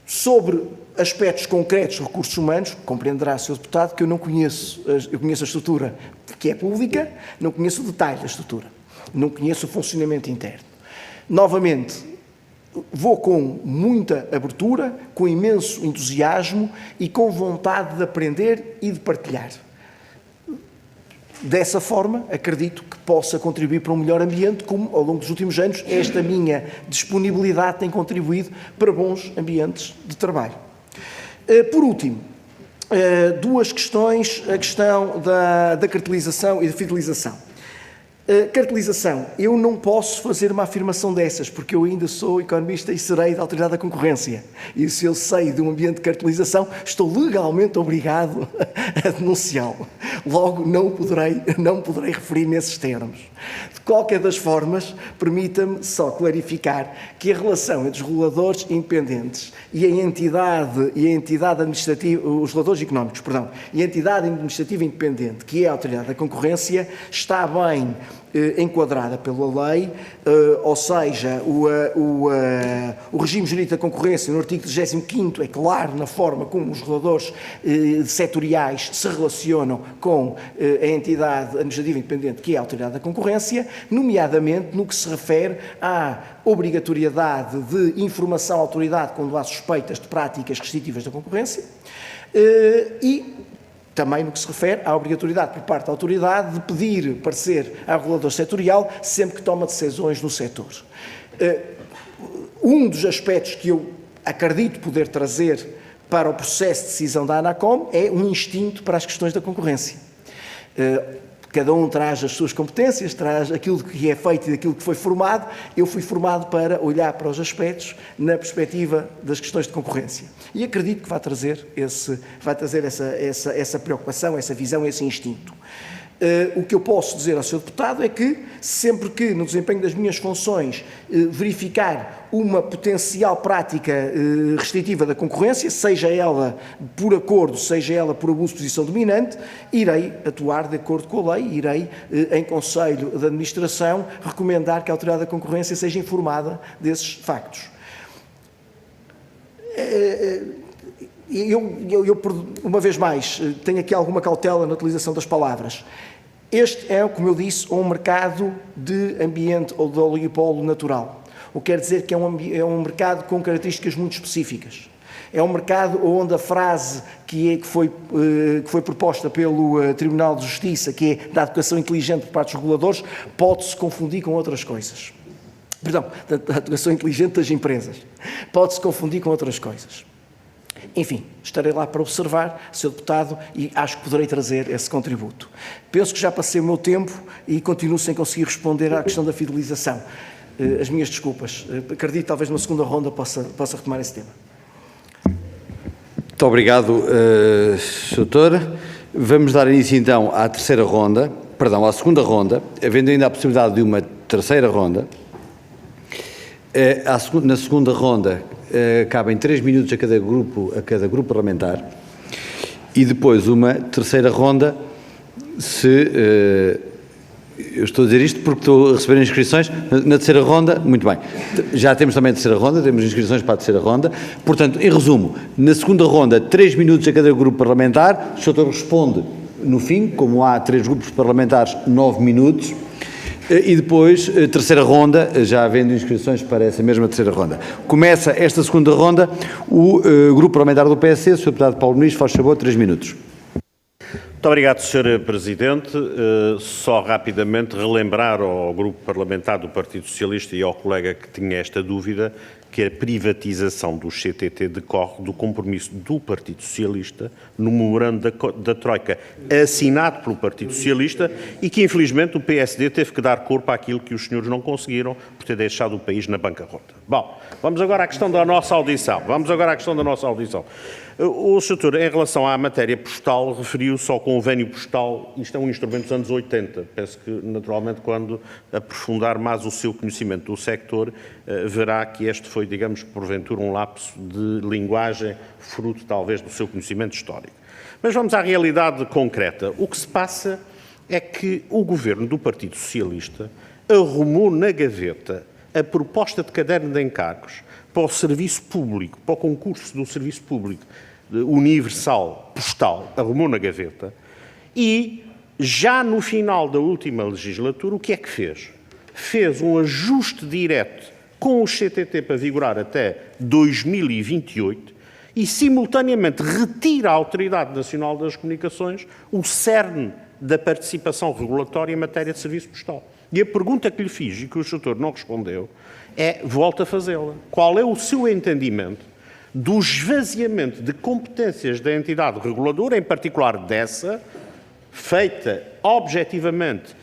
Sobre aspectos concretos de recursos humanos, compreenderá, Sr. Deputado, que eu conheço a estrutura que é pública, não conheço o detalhe da estrutura, não conheço o funcionamento interno. Novamente, vou com muita abertura, com imenso entusiasmo e com vontade de aprender e de partilhar. Dessa forma, acredito que possa contribuir para um melhor ambiente, como ao longo dos últimos anos esta minha disponibilidade tem contribuído para bons ambientes de trabalho. Por último, duas questões, a questão da cartelização e da fidelização. Cartelização, eu não posso fazer uma afirmação dessas, porque eu ainda sou economista e serei da Autoridade da Concorrência. E se eu sei de um ambiente de cartelização, estou legalmente obrigado a denunciá-lo. Logo, não poderei referir nesses termos. De qualquer das formas, permita-me só clarificar que a relação entre os reguladores independentes e a entidade administrativa, os reguladores económicos, perdão, e a entidade administrativa independente, que é a Autoridade da Concorrência, está bem enquadrada pela lei, ou seja, o regime jurídico da concorrência no artigo 35º é claro na forma como os reguladores setoriais se relacionam com a entidade administrativa independente que é a Autoridade da Concorrência, nomeadamente no que se refere à obrigatoriedade de informação à autoridade quando há suspeitas de práticas restritivas da concorrência e também no que se refere à obrigatoriedade por parte da autoridade de pedir parecer ao regulador setorial sempre que toma decisões no setor. Um dos aspectos que eu acredito poder trazer para o processo de decisão da ANACOM é um instinto para as questões da concorrência. Cada um traz as suas competências, traz aquilo que é feito e aquilo que foi formado. Eu fui formado para olhar para os aspectos na perspectiva das questões de concorrência. E acredito que vai trazer essa preocupação, essa visão, esse instinto. O que eu posso dizer ao Sr. Deputado é que, sempre que no desempenho das minhas funções verificar uma potencial prática restritiva da concorrência, seja ela por acordo, seja ela por abuso de posição dominante, irei atuar de acordo com a lei, irei, em Conselho de Administração, recomendar que a Autoridade da Concorrência seja informada desses factos. Eu, uma vez mais, tenho aqui alguma cautela na utilização das palavras. Este é, como eu disse, um mercado de ambiente ou de oligopólio natural. O que quer dizer que é um mercado com características muito específicas. É um mercado onde a frase que foi proposta pelo Tribunal de Justiça, que é da adequação inteligente por parte dos reguladores, pode-se confundir com outras coisas. Perdão, da adequação inteligente das empresas. Pode-se confundir com outras coisas. Enfim, estarei lá para observar, Sr. Deputado, e acho que poderei trazer esse contributo. Penso que já passei o meu tempo e continuo sem conseguir responder à questão da fidelização. As minhas desculpas. Acredito que talvez numa segunda ronda possa retomar esse tema. Muito obrigado, Sr. Doutor. Vamos dar início então à à segunda ronda, havendo ainda a possibilidade de uma terceira ronda. Na segunda ronda, cabem 3 minutos a cada grupo parlamentar e depois uma terceira ronda se Eu estou a dizer isto porque estou a receber inscrições na terceira ronda. Muito bem. Já temos também a terceira ronda, temos inscrições para a terceira ronda. Portanto, em resumo, na segunda ronda, 3 minutos a cada grupo parlamentar. O Sr. responde no fim, como há 3 grupos parlamentares, 9 minutos. E depois, terceira ronda, já havendo inscrições para essa mesma terceira ronda. Começa esta segunda ronda, o grupo parlamentar do PSD, o Sr. Deputado Paulo Muniz, faz favor, 3 minutos. Muito obrigado, Sr. Presidente. Só rapidamente relembrar ao Grupo Parlamentar do Partido Socialista e ao colega que tinha esta dúvida que a privatização do CTT decorre do compromisso do Partido Socialista no memorando da Troika assinado pelo Partido Socialista e que, infelizmente, o PSD teve que dar corpo àquilo que os senhores não conseguiram por ter deixado o país na bancarrota. Bom, vamos agora à questão da nossa audição. O Sr. em relação à matéria postal, referiu-se ao convênio postal. Isto é um instrumento dos anos 80. Penso que, naturalmente, quando aprofundar mais o seu conhecimento do sector, verá que este foi, digamos, porventura, um lapso de linguagem, fruto, talvez, do seu conhecimento histórico. Mas vamos à realidade concreta. O que se passa é que o governo do Partido Socialista arrumou na gaveta a proposta de caderno de encargos para o serviço público, para o concurso do serviço público universal postal, arrumou na gaveta e, já no final da última legislatura, o que é que fez? Fez um ajuste direto com o CTT para vigorar até 2028 e, simultaneamente, retira à Autoridade Nacional das Comunicações o cerne da participação regulatória em matéria de serviço postal. E a pergunta que lhe fiz e que o Sr. não respondeu volto a fazê-la. Qual é o seu entendimento do esvaziamento de competências da entidade reguladora, em particular dessa, feita objetivamente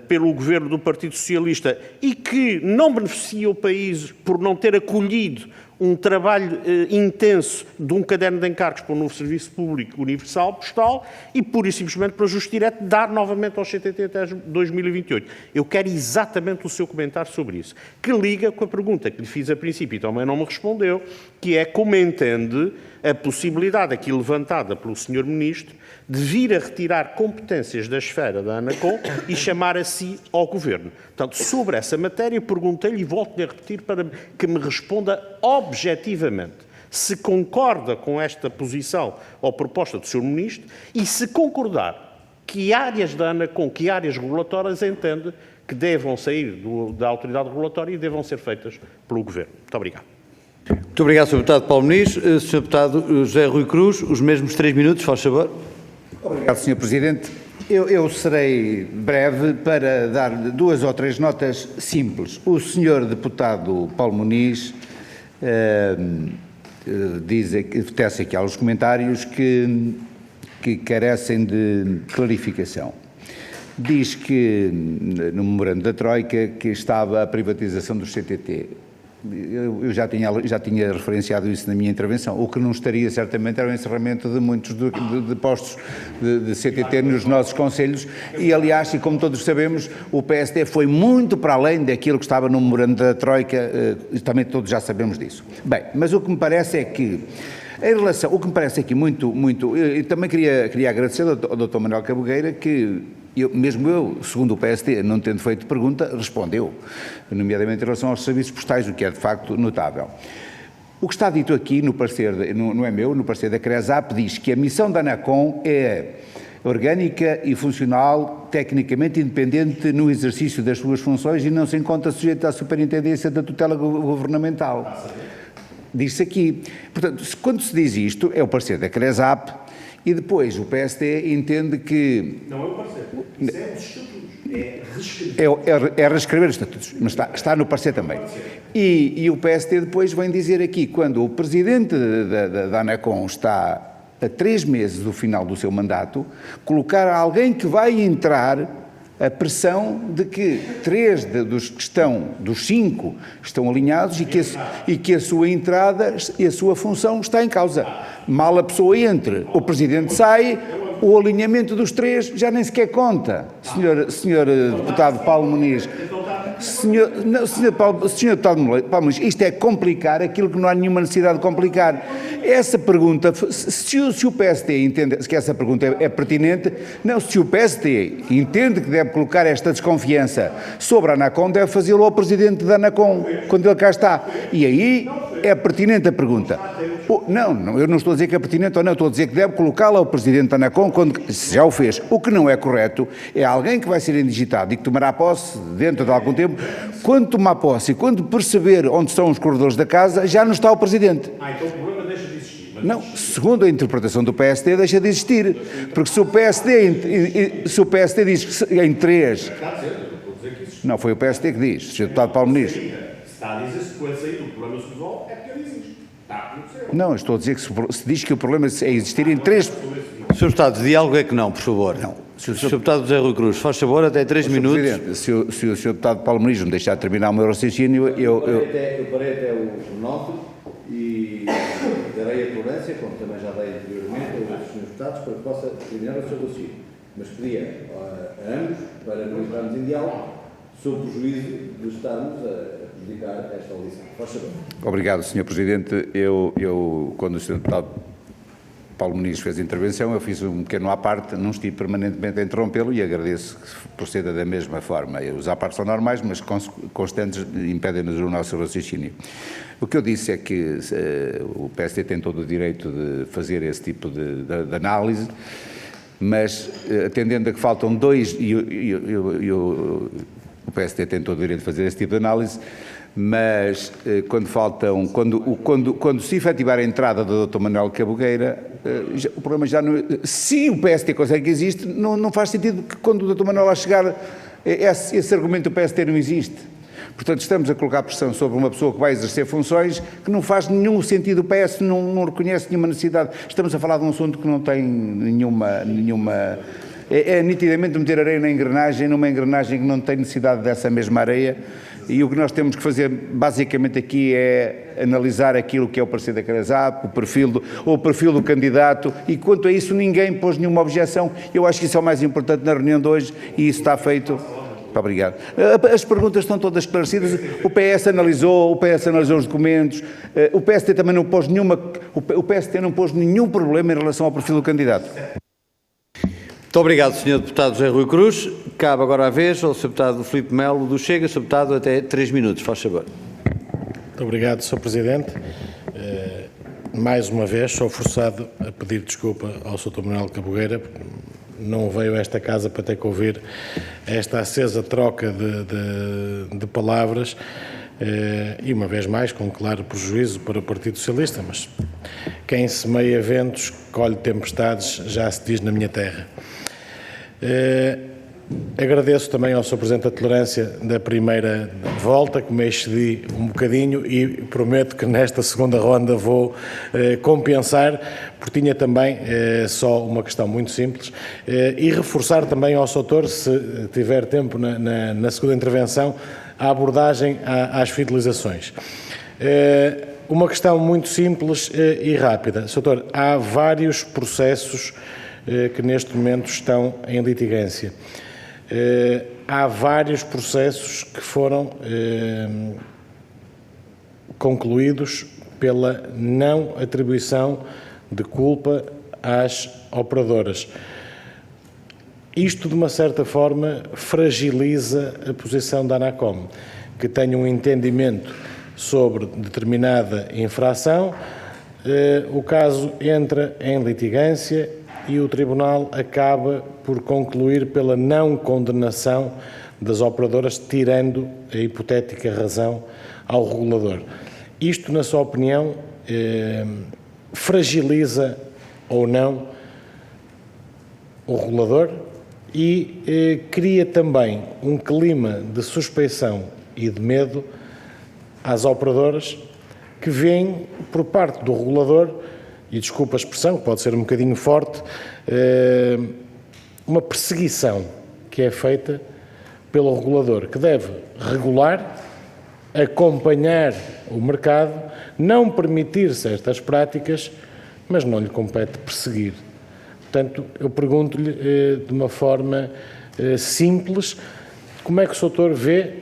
pelo governo do Partido Socialista e que não beneficia o país por não ter acolhido um trabalho intenso de um caderno de encargos para o novo Serviço Público Universal Postal e, pura e simplesmente, para ajuste direto, dar novamente ao CTT até 2028. Eu quero exatamente o seu comentário sobre isso, que liga com a pergunta que lhe fiz a princípio e também não me respondeu, que é como entende a possibilidade aqui levantada pelo Sr. Ministro de vir a retirar competências da esfera da ANACOM e chamar a si ao Governo. Portanto, sobre essa matéria, perguntei-lhe e volto-lhe a repetir para que me responda objetivamente se concorda com esta posição ou proposta do Sr. Ministro e se concordar que áreas da ANACOM, que áreas regulatórias entende que devam sair da autoridade regulatória e devam ser feitas pelo Governo. Muito obrigado. Muito obrigado, Sr. Deputado Paulo Muniz. Sr. Deputado José Rui Cruz, os mesmos 3 minutos, faz favor. Obrigado, Sr. Presidente. Eu serei breve para dar 2 ou 3 notas simples. O Sr. Deputado Paulo Muniz tece aqui alguns comentários que carecem de clarificação. Diz que, no memorando da Troika, que estava a privatização do CTT. Eu já tinha referenciado isso na minha intervenção. O que não estaria, certamente, era o encerramento de muitos de postos de CTT nos nossos conselhos e, aliás, e como todos sabemos, o PSD foi muito para além daquilo que estava no memorando da Troika, também todos já sabemos disso. Bem, mas o que me parece é que, em relação, o que me parece aqui muito, eu também queria agradecer ao Dr. Manuel Cabogueira que, mesmo eu, segundo o PSD, não tendo feito pergunta, respondeu, nomeadamente em relação aos serviços postais, o que é de facto notável. O que está dito aqui no parecer, não é meu, no parecer da CRESAP, diz que a missão da ANACOM é orgânica e funcional, tecnicamente independente no exercício das suas funções e não se encontra sujeita à superintendência da tutela governamental. Diz-se aqui. Portanto, quando se diz isto, é o parecer da CRESAP e depois o PSD entende que... Não é o parecer, isso é os estatutos, é reescrever os estatutos, mas está no parecer também. E o PSD depois vem dizer aqui, quando o presidente da ANACOM está a 3 meses do final do seu mandato, colocar alguém que vai entrar a pressão de que 3 dos 5 estão alinhados e que a sua entrada e a sua função está em causa. Mal a pessoa entre, o Presidente sai, o alinhamento dos 3 já nem sequer conta. Senhor Deputado Paulo Muniz, Senhor deputado Palmeiras, isto é complicar aquilo que não há nenhuma necessidade de complicar. Essa pergunta, se o PSD entende que essa pergunta é pertinente, não, se o PSD entende que deve colocar esta desconfiança sobre a ANACOM, deve fazê-lo ao Presidente da ANACOM, quando ele cá está. E aí é pertinente a pergunta. Não, eu não estou a dizer que é pertinente ou não, estou a dizer que deve colocá-la ao Presidente da ANACOM, se já o fez. O que não é correto é alguém que vai ser indigitado e que tomará posse dentro de algum tempo, quando tomar posse e quando perceber onde estão os corredores da casa, já não está o Presidente. Então o problema deixa de existir. Não, segundo a interpretação do PSD, deixa de existir. Porque se o PSD diz que em 3... Não, foi o PSD que diz, o Sr. Deputado Paulo Muniz. Está a dizer que quando sair do problema se resolve, é porque ele existe. Está a acontecer. Não, estou a dizer que se diz que o problema é existir em 3... Sr. Deputado, de diálogo é que não, por favor. Não. Sr. Deputado José Rui Cruz, faz favor, até 3 minutos. Presidente, se o Sr. Deputado Paulo Muniz me deixar terminar o meu raciocínio, eu parei até o 9 e darei a tolerância, como também já dei anteriormente, aos outros senhores deputados, para que possa terminar o seu raciocínio. Mas pedia a ambos para não entrarmos em diálogo, sob o prejuízo de estarmos a prejudicar esta audição. Faz favor. Obrigado, Sr. Presidente. Eu, quando o Sr. Deputado Paulo Muniz fez a intervenção, eu fiz um pequeno à parte, não estive permanentemente a interrompê-lo e agradeço que proceda da mesma forma. Os à parte são normais, mas constantes impedem-nos o nosso raciocínio. O que eu disse é que o PSD tem todo o direito de fazer esse tipo de análise, mas atendendo a que faltam dois, o PSD tem todo o direito de fazer esse tipo de análise, mas quando se efetivar a entrada do Dr. Manuel Cabogueira, o problema já não... Se o PSD consegue que existe, não faz sentido que quando o Dr. Manuel lá chegar, esse argumento do PSD não existe. Portanto, estamos a colocar pressão sobre uma pessoa que vai exercer funções que não faz nenhum sentido, o PS não reconhece nenhuma necessidade. Estamos a falar de um assunto que não tem nenhuma... É nitidamente meter areia na engrenagem, numa engrenagem que não tem necessidade dessa mesma areia, e o que nós temos que fazer basicamente aqui é analisar aquilo que é o parecer da CRESAP, o perfil do candidato, e quanto a isso ninguém pôs nenhuma objeção. Eu acho que isso é o mais importante na reunião de hoje e isso está feito. Muito obrigado. As perguntas estão todas esclarecidas, o PS analisou os documentos, o PST também não pôs o PST não pôs nenhum problema em relação ao perfil do candidato. Muito obrigado, Sr. Deputado José Rui Cruz. Cabe agora a vez ao Sr. Deputado Filipe Melo do Chega. Sr. Deputado, até 3 minutos, faz favor. Muito obrigado, Sr. Presidente. Mais uma vez, sou forçado a pedir desculpa ao Sr. Manuel Cabogueira, porque não veio a esta casa para ter que ouvir esta acesa troca de palavras, e uma vez mais, com claro prejuízo para o Partido Socialista, mas quem semeia ventos colhe tempestades, já se diz na minha terra. Agradeço também ao Sr. Presidente a tolerância da primeira volta, que me excedi um bocadinho e prometo que nesta segunda ronda vou compensar, porque tinha também só uma questão muito simples, e reforçar também ao Sr. Doutor, se tiver tempo na segunda intervenção, a abordagem às fidelizações. Uma questão muito simples e rápida. Sr. Doutor, há vários processos que neste momento estão em litigância. Há vários processos que foram concluídos pela não atribuição de culpa às operadoras. Isto, de uma certa forma, fragiliza a posição da ANACOM, que tem um entendimento sobre determinada infração, o caso entra em litigância e o Tribunal acaba por concluir pela não condenação das operadoras, tirando a hipotética razão ao regulador. Isto, na sua opinião, fragiliza ou não o regulador e cria também um clima de suspeição e de medo às operadoras que veem por parte do regulador, e desculpa a expressão, que pode ser um bocadinho forte, uma perseguição que é feita pelo regulador, que deve regular, acompanhar o mercado, não permitir certas práticas, mas não lhe compete perseguir. Portanto, eu pergunto-lhe de uma forma simples, como é que o Sr. Doutor vê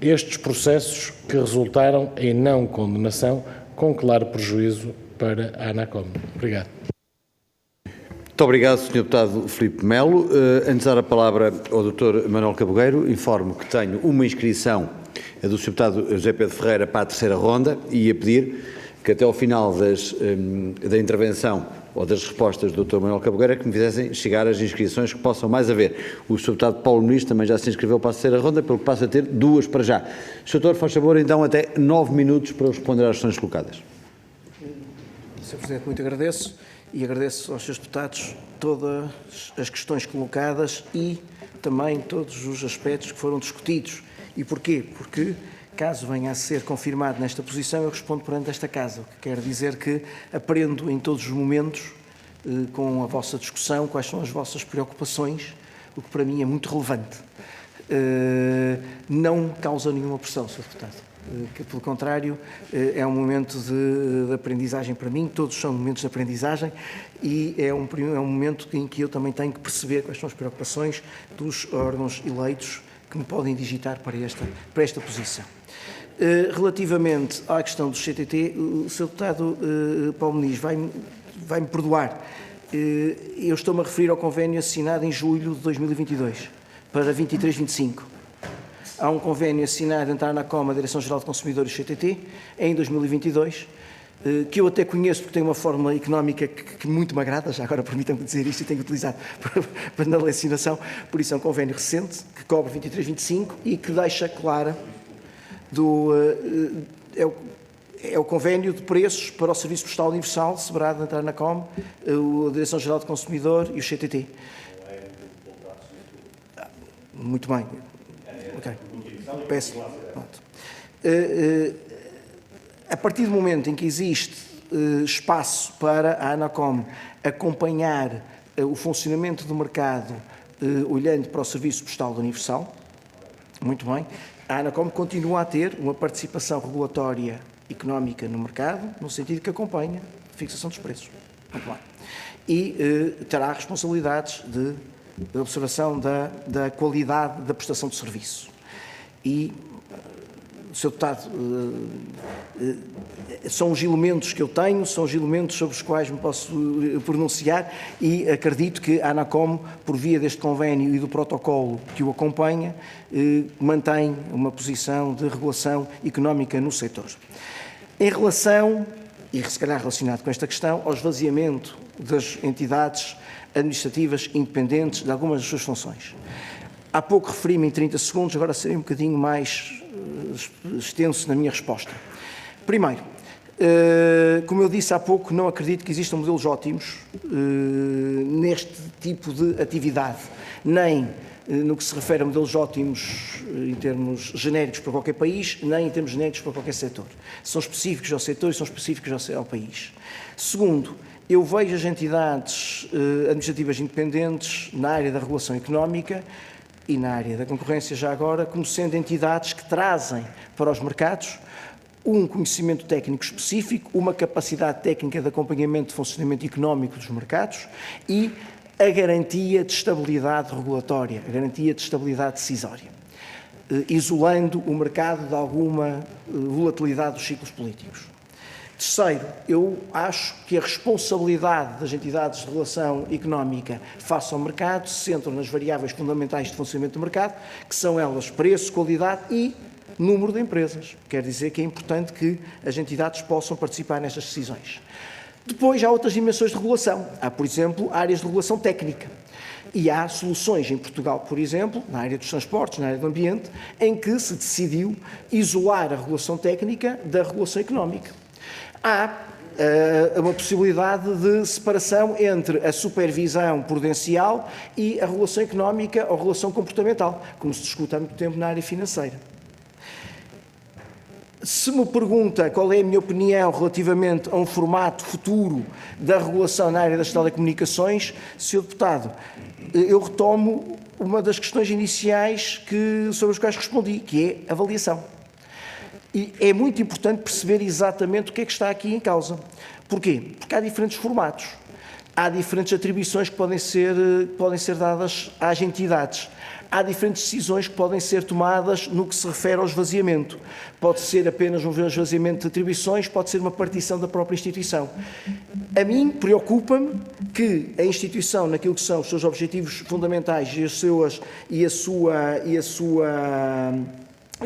estes processos que resultaram em não condenação, com claro prejuízo para a ANACOM. Obrigado. Muito obrigado, Sr. Deputado Filipe Melo. Antes de dar a palavra ao Dr. Manuel Cabogueiro, informo que tenho uma inscrição do Sr. Deputado José Pedro Ferreira para a terceira ronda e ia pedir que até ao final da intervenção ou das respostas do Dr. Manuel Cabogueira que me fizessem chegar as inscrições que possam mais haver. O Sr. Deputado Paulo Muniz também já se inscreveu para a terceira ronda, pelo que passa a ter 2 para já. Sr. Doutor, faz favor, então, até 9 minutos para responder às questões colocadas. Sr. Presidente, muito agradeço e agradeço aos Srs. Deputados todas as questões colocadas e também todos os aspectos que foram discutidos. E porquê? Porque, caso venha a ser confirmado nesta posição, eu respondo perante esta Casa, o que quer dizer que aprendo em todos os momentos, com a vossa discussão, quais são as vossas preocupações, o que para mim é muito relevante. Não causa nenhuma pressão, Sr. Deputado. Que, pelo contrário, é um momento de aprendizagem para mim, todos são momentos de aprendizagem e é um momento em que eu também tenho que perceber quais são as preocupações dos órgãos eleitos que me podem digitar para esta posição. Relativamente à questão do CTT, o Sr. Deputado Paulo Muniz vai-me perdoar. Eu estou-me a referir ao convênio assinado em julho de 2022 para 23-25. Há um convênio assinado entre a ANACOM, a Direção-Geral de Consumidores e o CTT, em 2022, que eu até conheço porque tem uma fórmula económica que muito me agrada, já agora permitam-me dizer isto e tenho utilizado na legislação, por isso é um convênio recente, que cobre 23-25 e que deixa clara é o convênio de preços para o Serviço Postal Universal, celebrado entre a ANACOM, a Direção-Geral de Consumidor e o CTT. Muito bem. Ok. Peço. A partir do momento em que existe espaço para a ANACOM acompanhar o funcionamento do mercado olhando para o Serviço Postal Universal, muito bem, a ANACOM continua a ter uma participação regulatória económica no mercado, no sentido que acompanha a fixação dos preços. Muito bem. E terá responsabilidades de observação da qualidade da prestação de serviço. E, Sr. Deputado, são os elementos que eu tenho, são os elementos sobre os quais me posso pronunciar e acredito que a ANACOM, por via deste convênio e do protocolo que o acompanha, mantém uma posição de regulação económica no setor. Em relação, e se calhar relacionado com esta questão, ao esvaziamento das entidades administrativas independentes de algumas das suas funções. Há pouco referi-me em 30 segundos, agora serei um bocadinho mais extenso na minha resposta. Primeiro, como eu disse há pouco, não acredito que existam modelos ótimos neste tipo de atividade, nem no que se refere a modelos ótimos em termos genéricos para qualquer país, nem em termos genéricos para qualquer setor. São específicos ao setor e são específicos ao país. Segundo, eu vejo as entidades administrativas independentes na área da regulação económica e na área da concorrência já agora como sendo entidades que trazem para os mercados um conhecimento técnico específico, uma capacidade técnica de acompanhamento de funcionamento económico dos mercados e a garantia de estabilidade regulatória, a garantia de estabilidade decisória, isolando o mercado de alguma volatilidade dos ciclos políticos. Terceiro, eu acho que a responsabilidade das entidades de regulação económica face ao mercado se centram nas variáveis fundamentais de funcionamento do mercado, que são elas preço, qualidade e número de empresas. Quer dizer que é importante que as entidades possam participar nestas decisões. Depois há outras dimensões de regulação. Há, por exemplo, áreas de regulação técnica. E há soluções em Portugal, por exemplo, na área dos transportes, na área do ambiente, em que se decidiu isolar a regulação técnica da regulação económica. Há uma possibilidade de separação entre a supervisão prudencial e a regulação económica ou regulação comportamental, como se discute há muito tempo na área financeira. Se me pergunta qual é a minha opinião relativamente a um formato futuro da regulação na área das telecomunicações, Sr. Deputado, eu retomo uma das questões iniciais sobre as quais respondi, que é a avaliação. E é muito importante perceber exatamente o que é que está aqui em causa. Porquê? Porque há diferentes formatos. há diferentes atribuições que podem ser dadas às entidades. Há diferentes decisões que podem ser tomadas no que se refere ao esvaziamento. Pode ser apenas um esvaziamento de atribuições, pode ser uma partição da própria instituição. A mim preocupa-me que a instituição, naquilo que são os seus objetivos fundamentais e o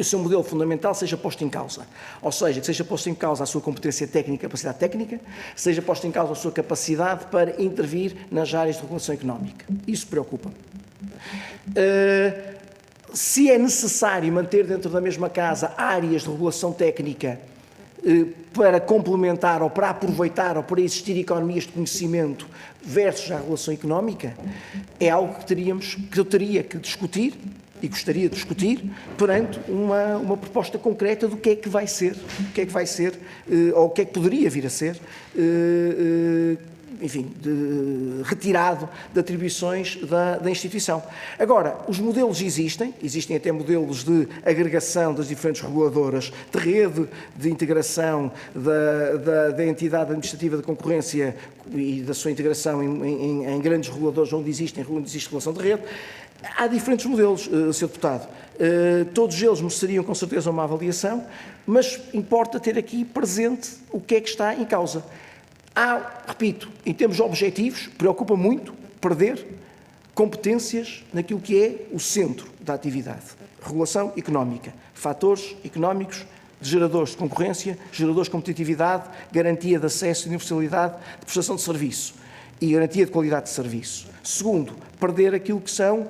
seu modelo fundamental seja posto em causa. Ou seja, que seja posto em causa a sua competência técnica, capacidade técnica, seja posto em causa a sua capacidade para intervir nas áreas de regulação económica. Isso preocupa-me. Se é necessário manter dentro da mesma casa áreas de regulação técnica para complementar ou para aproveitar ou para existir economias de conhecimento versus a regulação económica, é algo que eu teria que discutir e gostaria de discutir perante uma proposta concreta do que é que vai ser, ou o que é que poderia vir a ser, enfim, retirado de atribuições da instituição. Agora, os modelos existem até modelos de agregação das diferentes reguladoras, de rede de integração da entidade administrativa de concorrência e da sua integração em grandes reguladores onde existe regulação de rede. Há diferentes modelos, Sr. Deputado. Todos eles mereceriam com certeza uma avaliação, mas importa ter aqui presente o que é que está em causa. Repito, em termos objetivos, preocupa muito perder competências naquilo que é o centro da atividade. Regulação económica, fatores económicos, de geradores de concorrência, geradores de competitividade, garantia de acesso e universalidade de prestação de serviço e garantia de qualidade de serviço. Segundo, perder aquilo que são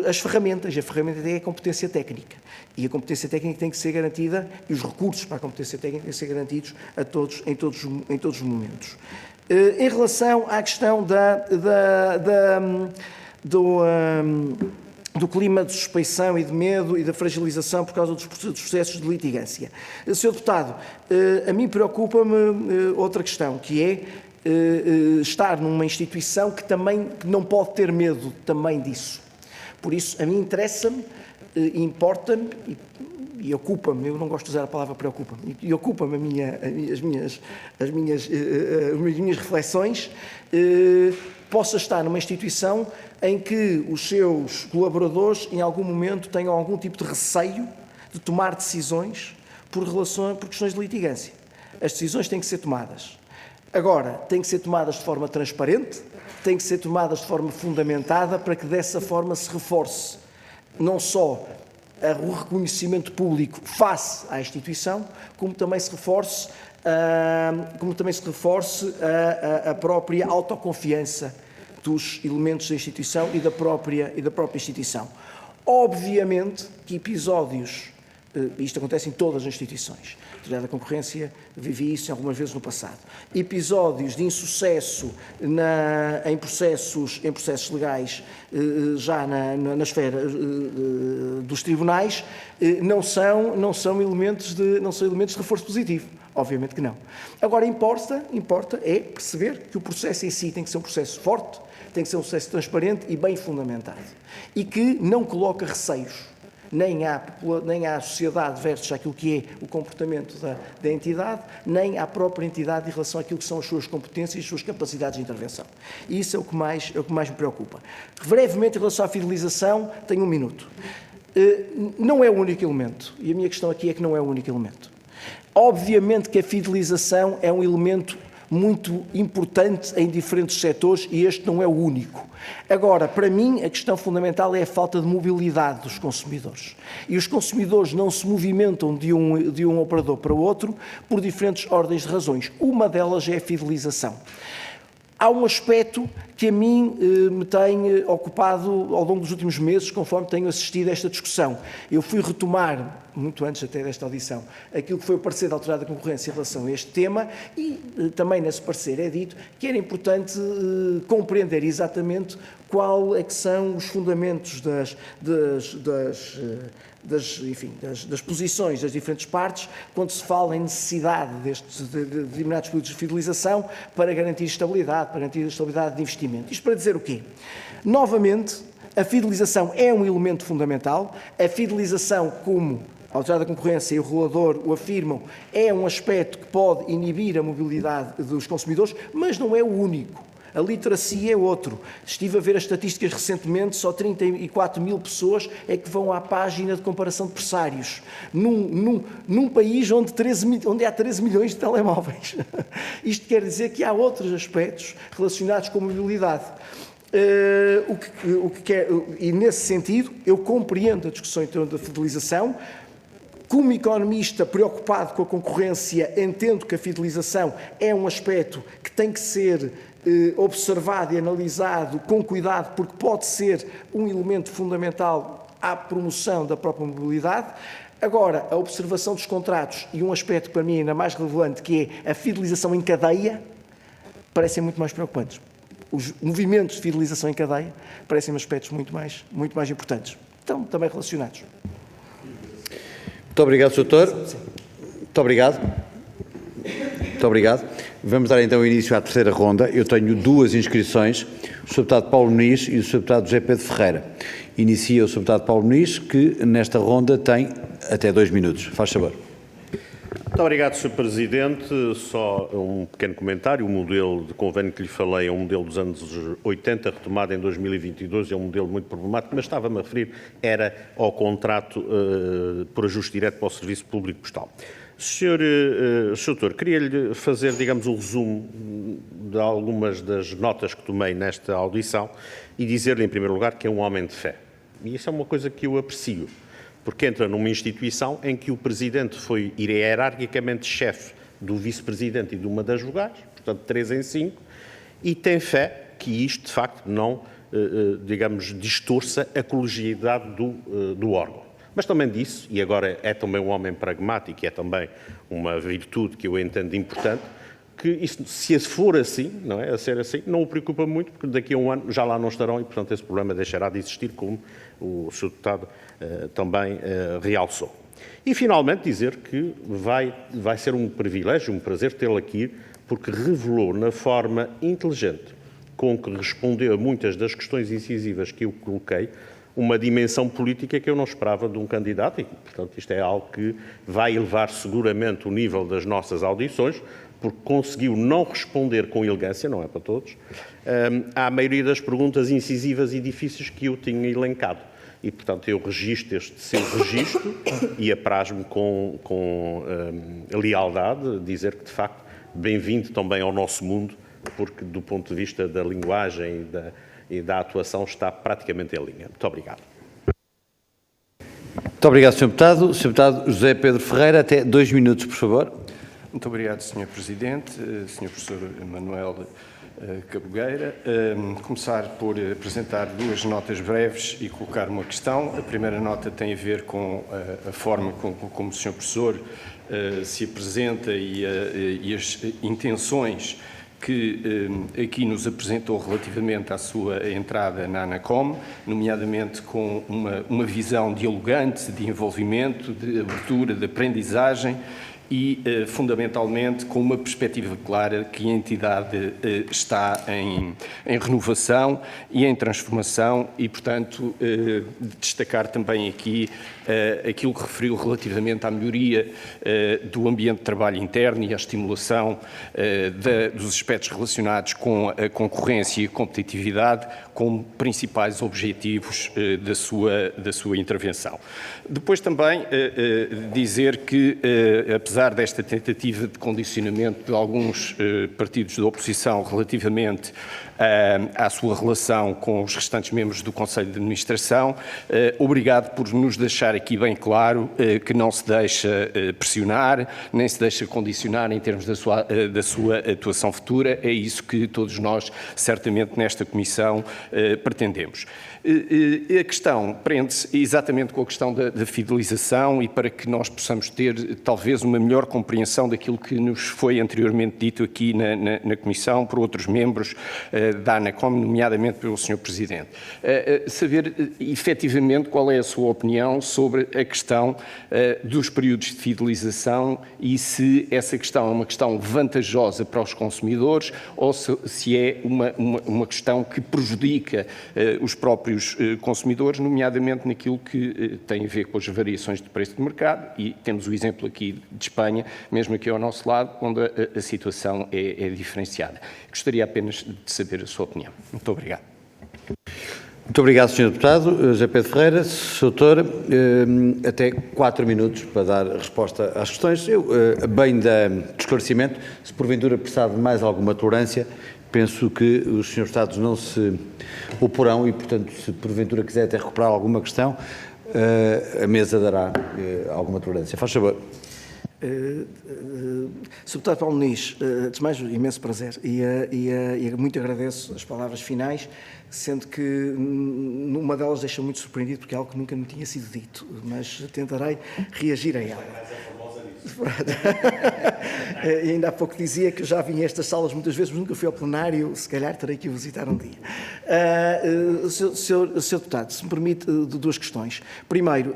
as ferramentas. A ferramenta é a competência técnica. E a competência técnica tem que ser garantida, e os recursos para a competência técnica têm que ser garantidos a todos, em todos os momentos. Em relação à questão do clima de suspeição e de medo e da fragilização por causa dos processos de litigância. Sr. Deputado, a mim preocupa-me outra questão, que é estar numa instituição que não pode ter medo também disso. Por isso, a mim interessa-me, importa-me e ocupa-me, eu não gosto de usar a palavra preocupa-me, e ocupa-me as minhas reflexões, possa estar numa instituição em que os seus colaboradores em algum momento tenham algum tipo de receio de tomar decisões por questões de litigância. As decisões têm que ser tomadas. Agora, têm que ser tomadas de forma transparente, têm que ser tomadas de forma fundamentada para que dessa forma se reforce não só o reconhecimento público face à instituição, como também se reforce a própria autoconfiança dos elementos da instituição e da própria instituição. Obviamente que episódios, isto acontece em todas as instituições, a Autoridade da Concorrência vivi isso algumas vezes no passado, episódios de insucesso em processos legais já na esfera dos tribunais não são elementos de reforço positivo. Obviamente que não. Agora, importa é perceber que o processo em si tem que ser um processo forte, tem que ser um processo transparente e bem fundamentado. E que não coloca receios, nem à sociedade versus aquilo que é o comportamento da entidade, nem à própria entidade em relação àquilo que são as suas competências e as suas capacidades de intervenção. E isso é o que mais me preocupa. Brevemente, em relação à fidelização, tenho 1 minuto. Não é o único elemento, e a minha questão aqui é que não é o único elemento. Obviamente que a fidelização é um elemento muito importante em diferentes setores e este não é o único. Agora, para mim, a questão fundamental é a falta de mobilidade dos consumidores. E os consumidores não se movimentam de um operador para o outro por diferentes ordens de razões. Uma delas é a fidelização. Há um aspecto que a mim me tem ocupado ao longo dos últimos meses, conforme tenho assistido a esta discussão. Eu fui retomar, muito antes até desta audição, aquilo que foi o parecer da Autoridade da Concorrência em relação a este tema e também nesse parecer é dito que era importante compreender exatamente qual é que são os fundamentos das posições das diferentes partes quando se fala em necessidade de determinados períodos de fidelização para garantir estabilidade, de investimento. Isto para dizer o quê? Novamente, a fidelização é um elemento fundamental. A fidelização, como a Autoridade da Concorrência e o regulador o afirmam, é um aspecto que pode inibir a mobilidade dos consumidores, mas não é o único. A literacia é outro. Estive a ver as estatísticas recentemente, só 34 mil pessoas é que vão à página de comparação de pressários, num país onde há 13 milhões de telemóveis. Isto quer dizer que há outros aspectos relacionados com mobilidade. E nesse sentido, eu compreendo a discussão em torno da fidelização. Como economista preocupado com a concorrência, entendo que a fidelização é um aspecto que tem que ser observado e analisado com cuidado, porque pode ser um elemento fundamental à promoção da própria mobilidade. Agora, a observação dos contratos e um aspecto que para mim ainda mais relevante, que é a fidelização em cadeia, parecem muito mais preocupantes. Os movimentos de fidelização em cadeia parecem aspectos muito mais importantes. Estão também relacionados. Muito obrigado, Sr. Doutor. Muito obrigado. Muito obrigado. Vamos dar então início à terceira ronda. Eu tenho duas inscrições, o Sr. Deputado Paulo Muniz e o Sr. Deputado José Pedro Ferreira. Inicia o Sr. Deputado Paulo Muniz, que nesta ronda tem até 2 minutos. Faz favor. Muito obrigado, Sr. Presidente. Só um pequeno comentário. O modelo de convênio que lhe falei é um modelo dos anos 80, retomado em 2022, é um modelo muito problemático, mas estava-me a referir, era ao contrato por ajuste direto para o Serviço Público Postal. Sr. Doutor, queria-lhe fazer, digamos, um resumo de algumas das notas que tomei nesta audição e dizer-lhe, em primeiro lugar, que é um homem de fé. E isso é uma coisa que eu aprecio, porque entra numa instituição em que o Presidente foi hierarquicamente chefe do Vice-Presidente e de uma das vogais, portanto 3 em 5, e tem fé que isto, de facto, não, digamos, distorça a colegialidade do órgão. Mas também disse, e agora é também um homem pragmático, e é também uma virtude que eu entendo importante, que isso, se for assim, não é, a ser assim, não o preocupa muito, porque daqui a um ano já lá não estarão e, portanto, esse problema deixará de existir, como o Sr. Deputado também realçou. E, finalmente, dizer que vai ser um privilégio, um prazer tê-lo aqui, porque revelou na forma inteligente com que respondeu a muitas das questões incisivas que eu coloquei, uma dimensão política que eu não esperava de um candidato e, portanto, isto é algo que vai elevar seguramente o nível das nossas audições, porque conseguiu não responder com elegância, não é para todos, à maioria das perguntas incisivas e difíceis que eu tinha elencado. E, portanto, eu registro este seu registro e apraz-me com lealdade dizer que, de facto, bem-vindo também ao nosso mundo, porque, do ponto de vista da linguagem e da atuação, está praticamente em linha. Muito obrigado. Muito obrigado, Sr. Deputado. Sr. Deputado José Pedro Ferreira, até 2 minutos, por favor. Muito obrigado, Sr. Presidente, Sr. Professor Manuel Cabogueira. Começar por apresentar 2 notas breves e colocar uma questão. A primeira nota tem a ver com a forma como o Sr. Professor se apresenta e as intenções que aqui nos apresentou relativamente à sua entrada na ANACOM, nomeadamente com uma visão dialogante, de envolvimento, de abertura, de aprendizagem e, fundamentalmente, com uma perspectiva clara que a entidade está em renovação e em transformação e, portanto, destacar também aqui aquilo que referiu relativamente à melhoria do ambiente de trabalho interno e à estimulação dos aspectos relacionados com a concorrência e a competitividade como principais objetivos da sua intervenção. Depois também dizer que, apesar desta tentativa de condicionamento de alguns partidos da oposição relativamente à sua relação com os restantes membros do Conselho de Administração, obrigado por nos deixar aqui bem claro que não se deixa pressionar, nem se deixa condicionar em termos da sua atuação futura. É isso que todos nós, certamente, nesta Comissão pretendemos. A questão prende-se exatamente com a questão da fidelização e para que nós possamos ter, talvez, uma melhor compreensão daquilo que nos foi anteriormente dito aqui na Comissão por outros membros da ANACOM, nomeadamente pelo Sr. Presidente. Saber, efetivamente, qual é a sua opinião sobre a questão dos períodos de fidelização e se essa questão é uma questão vantajosa para os consumidores ou se é uma questão que prejudica os próprios consumidores, nomeadamente naquilo que tem a ver com as variações de preço de mercado, e temos o exemplo aqui de Espanha, Espanha, mesmo aqui ao nosso lado, onde a situação é diferenciada. Gostaria apenas de saber a sua opinião. Muito obrigado. Muito obrigado, Sr. Deputado. José Pedro Ferreira, Sr. Doutor, até 4 minutos para dar resposta às questões. Eu, bem de esclarecimento, se porventura precisar de mais alguma tolerância, penso que os Srs. Deputados não se oporão e, portanto, se porventura quiser até recuperar alguma questão, a mesa dará alguma tolerância. Faz favor. Sr. Deputado Paulo Muniz, antes de mais, imenso prazer e muito agradeço as palavras finais, sendo que numa delas deixa muito surpreendido porque é algo que nunca me tinha sido dito, mas tentarei reagir a ela. E ainda há pouco dizia que já vim a estas salas muitas vezes, mas nunca fui ao plenário, se calhar terei que o visitar um dia. Sr. Deputado, se me permite, duas questões. Primeiro,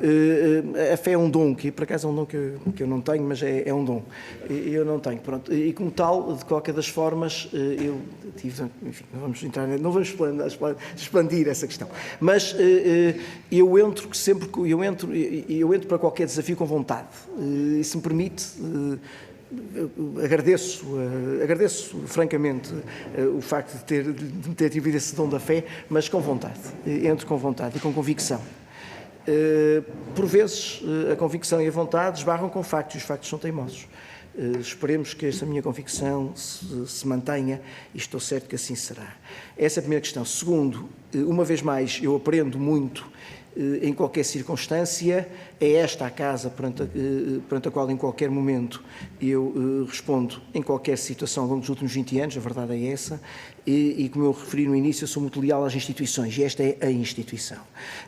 a fé é um dom, que por acaso é um dom que eu não tenho, mas é um dom. Eu não tenho, pronto. E como tal, de qualquer das formas, eu tive, enfim, não vamos expandir essa questão. Mas eu entro para qualquer desafio com vontade. E se me permite, agradeço francamente o facto de me ter tido esse dom da fé, mas com vontade, entro com vontade e com convicção. Por vezes a convicção e a vontade esbarram com factos e os factos são teimosos. Esperemos que esta minha convicção se mantenha e estou certo que assim será. Essa é a primeira questão. Segundo, uma vez mais, eu aprendo muito em qualquer circunstância, é esta a casa perante a qual em qualquer momento eu respondo em qualquer situação ao longo dos últimos 20 anos, a verdade é essa, e como eu referi no início, eu sou muito leal às instituições e esta é a instituição.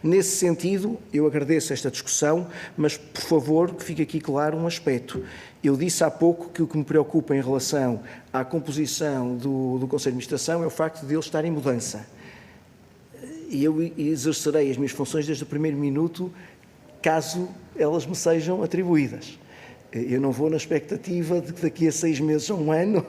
Nesse sentido, eu agradeço esta discussão, mas por favor que fique aqui claro um aspecto. Eu disse há pouco que o que me preocupa em relação à composição do Conselho de Administração é o facto de ele estar em mudança. E eu exercerei as minhas funções desde o primeiro minuto, caso elas me sejam atribuídas. Eu não vou na expectativa de que daqui a 6 meses ou 1 ano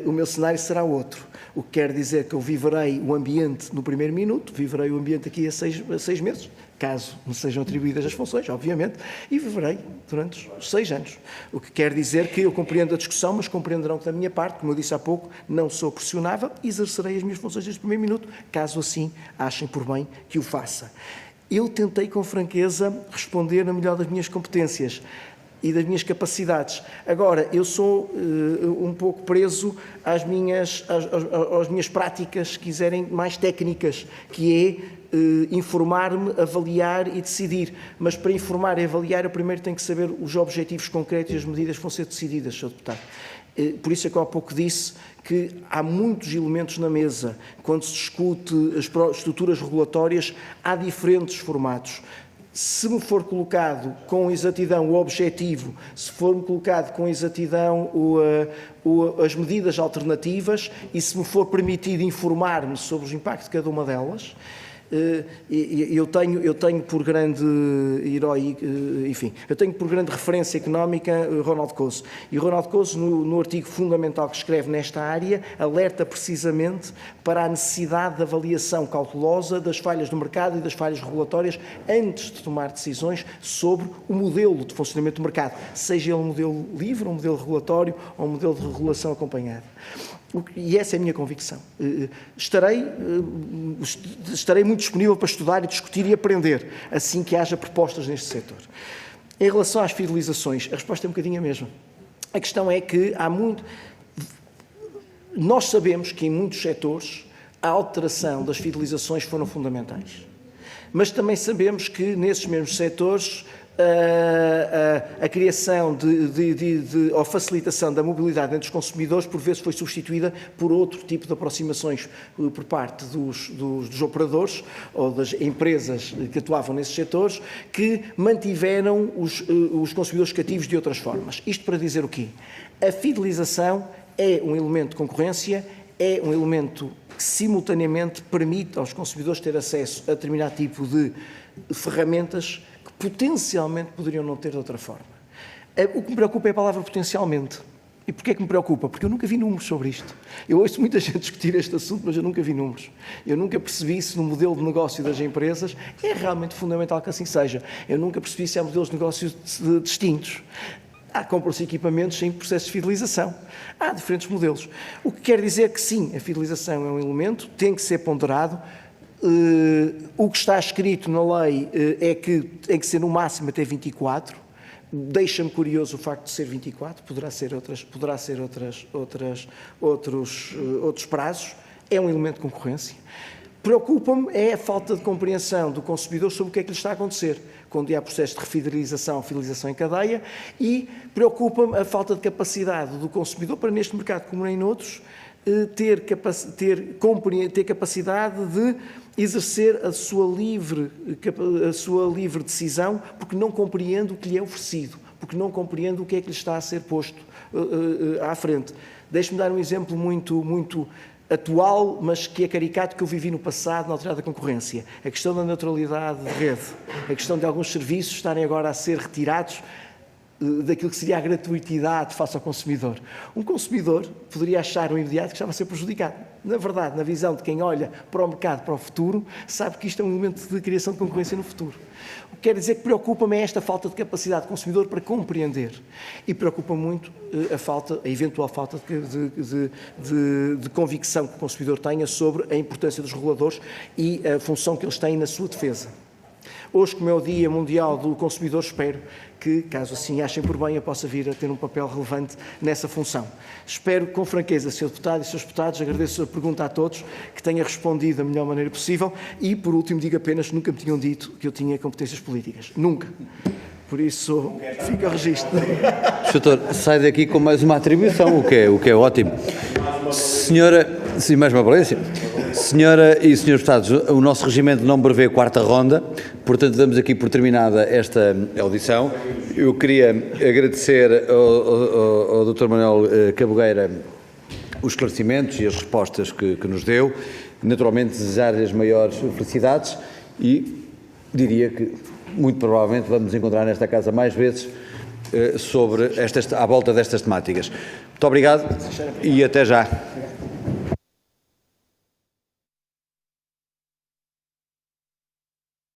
o meu cenário será outro. O que quer dizer que eu viverei o ambiente no primeiro minuto, viverei o ambiente aqui a 6 meses, caso me sejam atribuídas as funções, obviamente, e viverei durante os 6 anos. O que quer dizer que eu compreendo a discussão, mas compreenderão que da minha parte, como eu disse há pouco, não sou pressionável, exercerei as minhas funções desde o primeiro minuto, caso assim achem por bem que o faça. Eu tentei com franqueza responder na melhor das minhas competências e das minhas capacidades. Agora, eu sou um pouco preso às minhas práticas, se quiserem, mais técnicas, que é informar-me, avaliar e decidir. Mas para informar e avaliar, eu primeiro tenho que saber os objetivos concretos e as medidas que vão ser decididas, Sr. Deputado. Por isso é que eu há pouco disse que há muitos elementos na mesa. Quando se discute as estruturas regulatórias, há diferentes formatos. Se me for colocado com exatidão o objetivo, se for-me colocado com exatidão as medidas alternativas e se me for permitido informar-me sobre os impactos de cada uma delas, eu tenho por grande herói, enfim, eu tenho por grande referência económica Ronald Coase. E Ronald Coase, no artigo fundamental que escreve nesta área, alerta precisamente para a necessidade de avaliação cautelosa das falhas do mercado e das falhas regulatórias antes de tomar decisões sobre o modelo de funcionamento do mercado, seja ele um modelo livre, um modelo regulatório ou um modelo de regulação acompanhada. E essa é a minha convicção. Estarei muito disponível para estudar e discutir e aprender, assim que haja propostas neste setor. Em relação às fidelizações, a resposta é um bocadinho a mesma. A questão é que nós sabemos que em muitos setores a alteração das fidelizações foram fundamentais. Mas também sabemos que nesses mesmos setores a criação ou facilitação da mobilidade entre os consumidores por vezes foi substituída por outro tipo de aproximações por parte dos operadores ou das empresas que atuavam nesses setores que mantiveram os consumidores cativos de outras formas. Isto para dizer o quê? A fidelização é um elemento de concorrência, é um elemento que simultaneamente permite aos consumidores ter acesso a determinado tipo de ferramentas potencialmente poderiam não ter de outra forma. O que me preocupa é a palavra potencialmente. E porquê é que me preocupa? Porque eu nunca vi números sobre isto. Eu ouço muita gente discutir este assunto, mas eu nunca vi números. Eu nunca percebi se no modelo de negócio das empresas é realmente fundamental que assim seja. Eu nunca percebi se há modelos de negócio distintos. compram-se equipamentos em processos de fidelização. Há diferentes modelos. O que quer dizer que sim, a fidelização é um elemento, tem que ser ponderado. O que está escrito na lei é que tem que ser no máximo até 24. Deixa-me curioso o facto de ser 24, poderá ser outros prazos. É um elemento de concorrência. Preocupa-me é a falta de compreensão do consumidor sobre o que é que lhe está a acontecer quando há processo de refidelização, fidelização em cadeia, e preocupa-me a falta de capacidade do consumidor para, neste mercado como em outros, ter capacidade de exercer a sua livre decisão, porque não compreende o que lhe é oferecido, porque não compreende o que é que lhe está a ser posto à frente. Deixe-me dar um exemplo muito atual, mas que é caricato, que eu vivi no passado na Autoridade da Concorrência. A questão da neutralidade de rede, a questão de alguns serviços estarem agora a ser retirados daquilo que seria a gratuitidade face ao consumidor. Um consumidor poderia achar no imediato que estava a ser prejudicado. Na verdade, na visão de quem olha para o mercado, para o futuro, sabe que isto é um elemento de criação de concorrência no futuro. O que quer dizer que preocupa-me é esta falta de capacidade do consumidor para compreender. E preocupa muito a eventual falta de convicção que o consumidor tenha sobre a importância dos reguladores e a função que eles têm na sua defesa. Hoje, como é o Dia Mundial do Consumidor, espero que, caso assim achem por bem, eu possa vir a ter um papel relevante nessa função. Espero, com franqueza, Sr. Deputado e Srs. Deputados, agradeço a pergunta a todos, que tenha respondido da melhor maneira possível e, por último, digo apenas que nunca me tinham dito que eu tinha competências políticas. Nunca. Por isso, fica o registro. Doutor, sai daqui com mais uma atribuição, o que é ótimo. Senhora, sim, mais uma valência. Senhora e senhores deputados, o nosso regimento não prevê quarta ronda, portanto damos aqui por terminada esta audição. Eu queria agradecer ao Dr. Manuel Cabogueira os esclarecimentos e as respostas que nos deu, naturalmente desejar-lhe as maiores felicidades e diria que muito provavelmente vamos encontrar nesta casa mais vezes à volta destas temáticas. Muito obrigado e até já.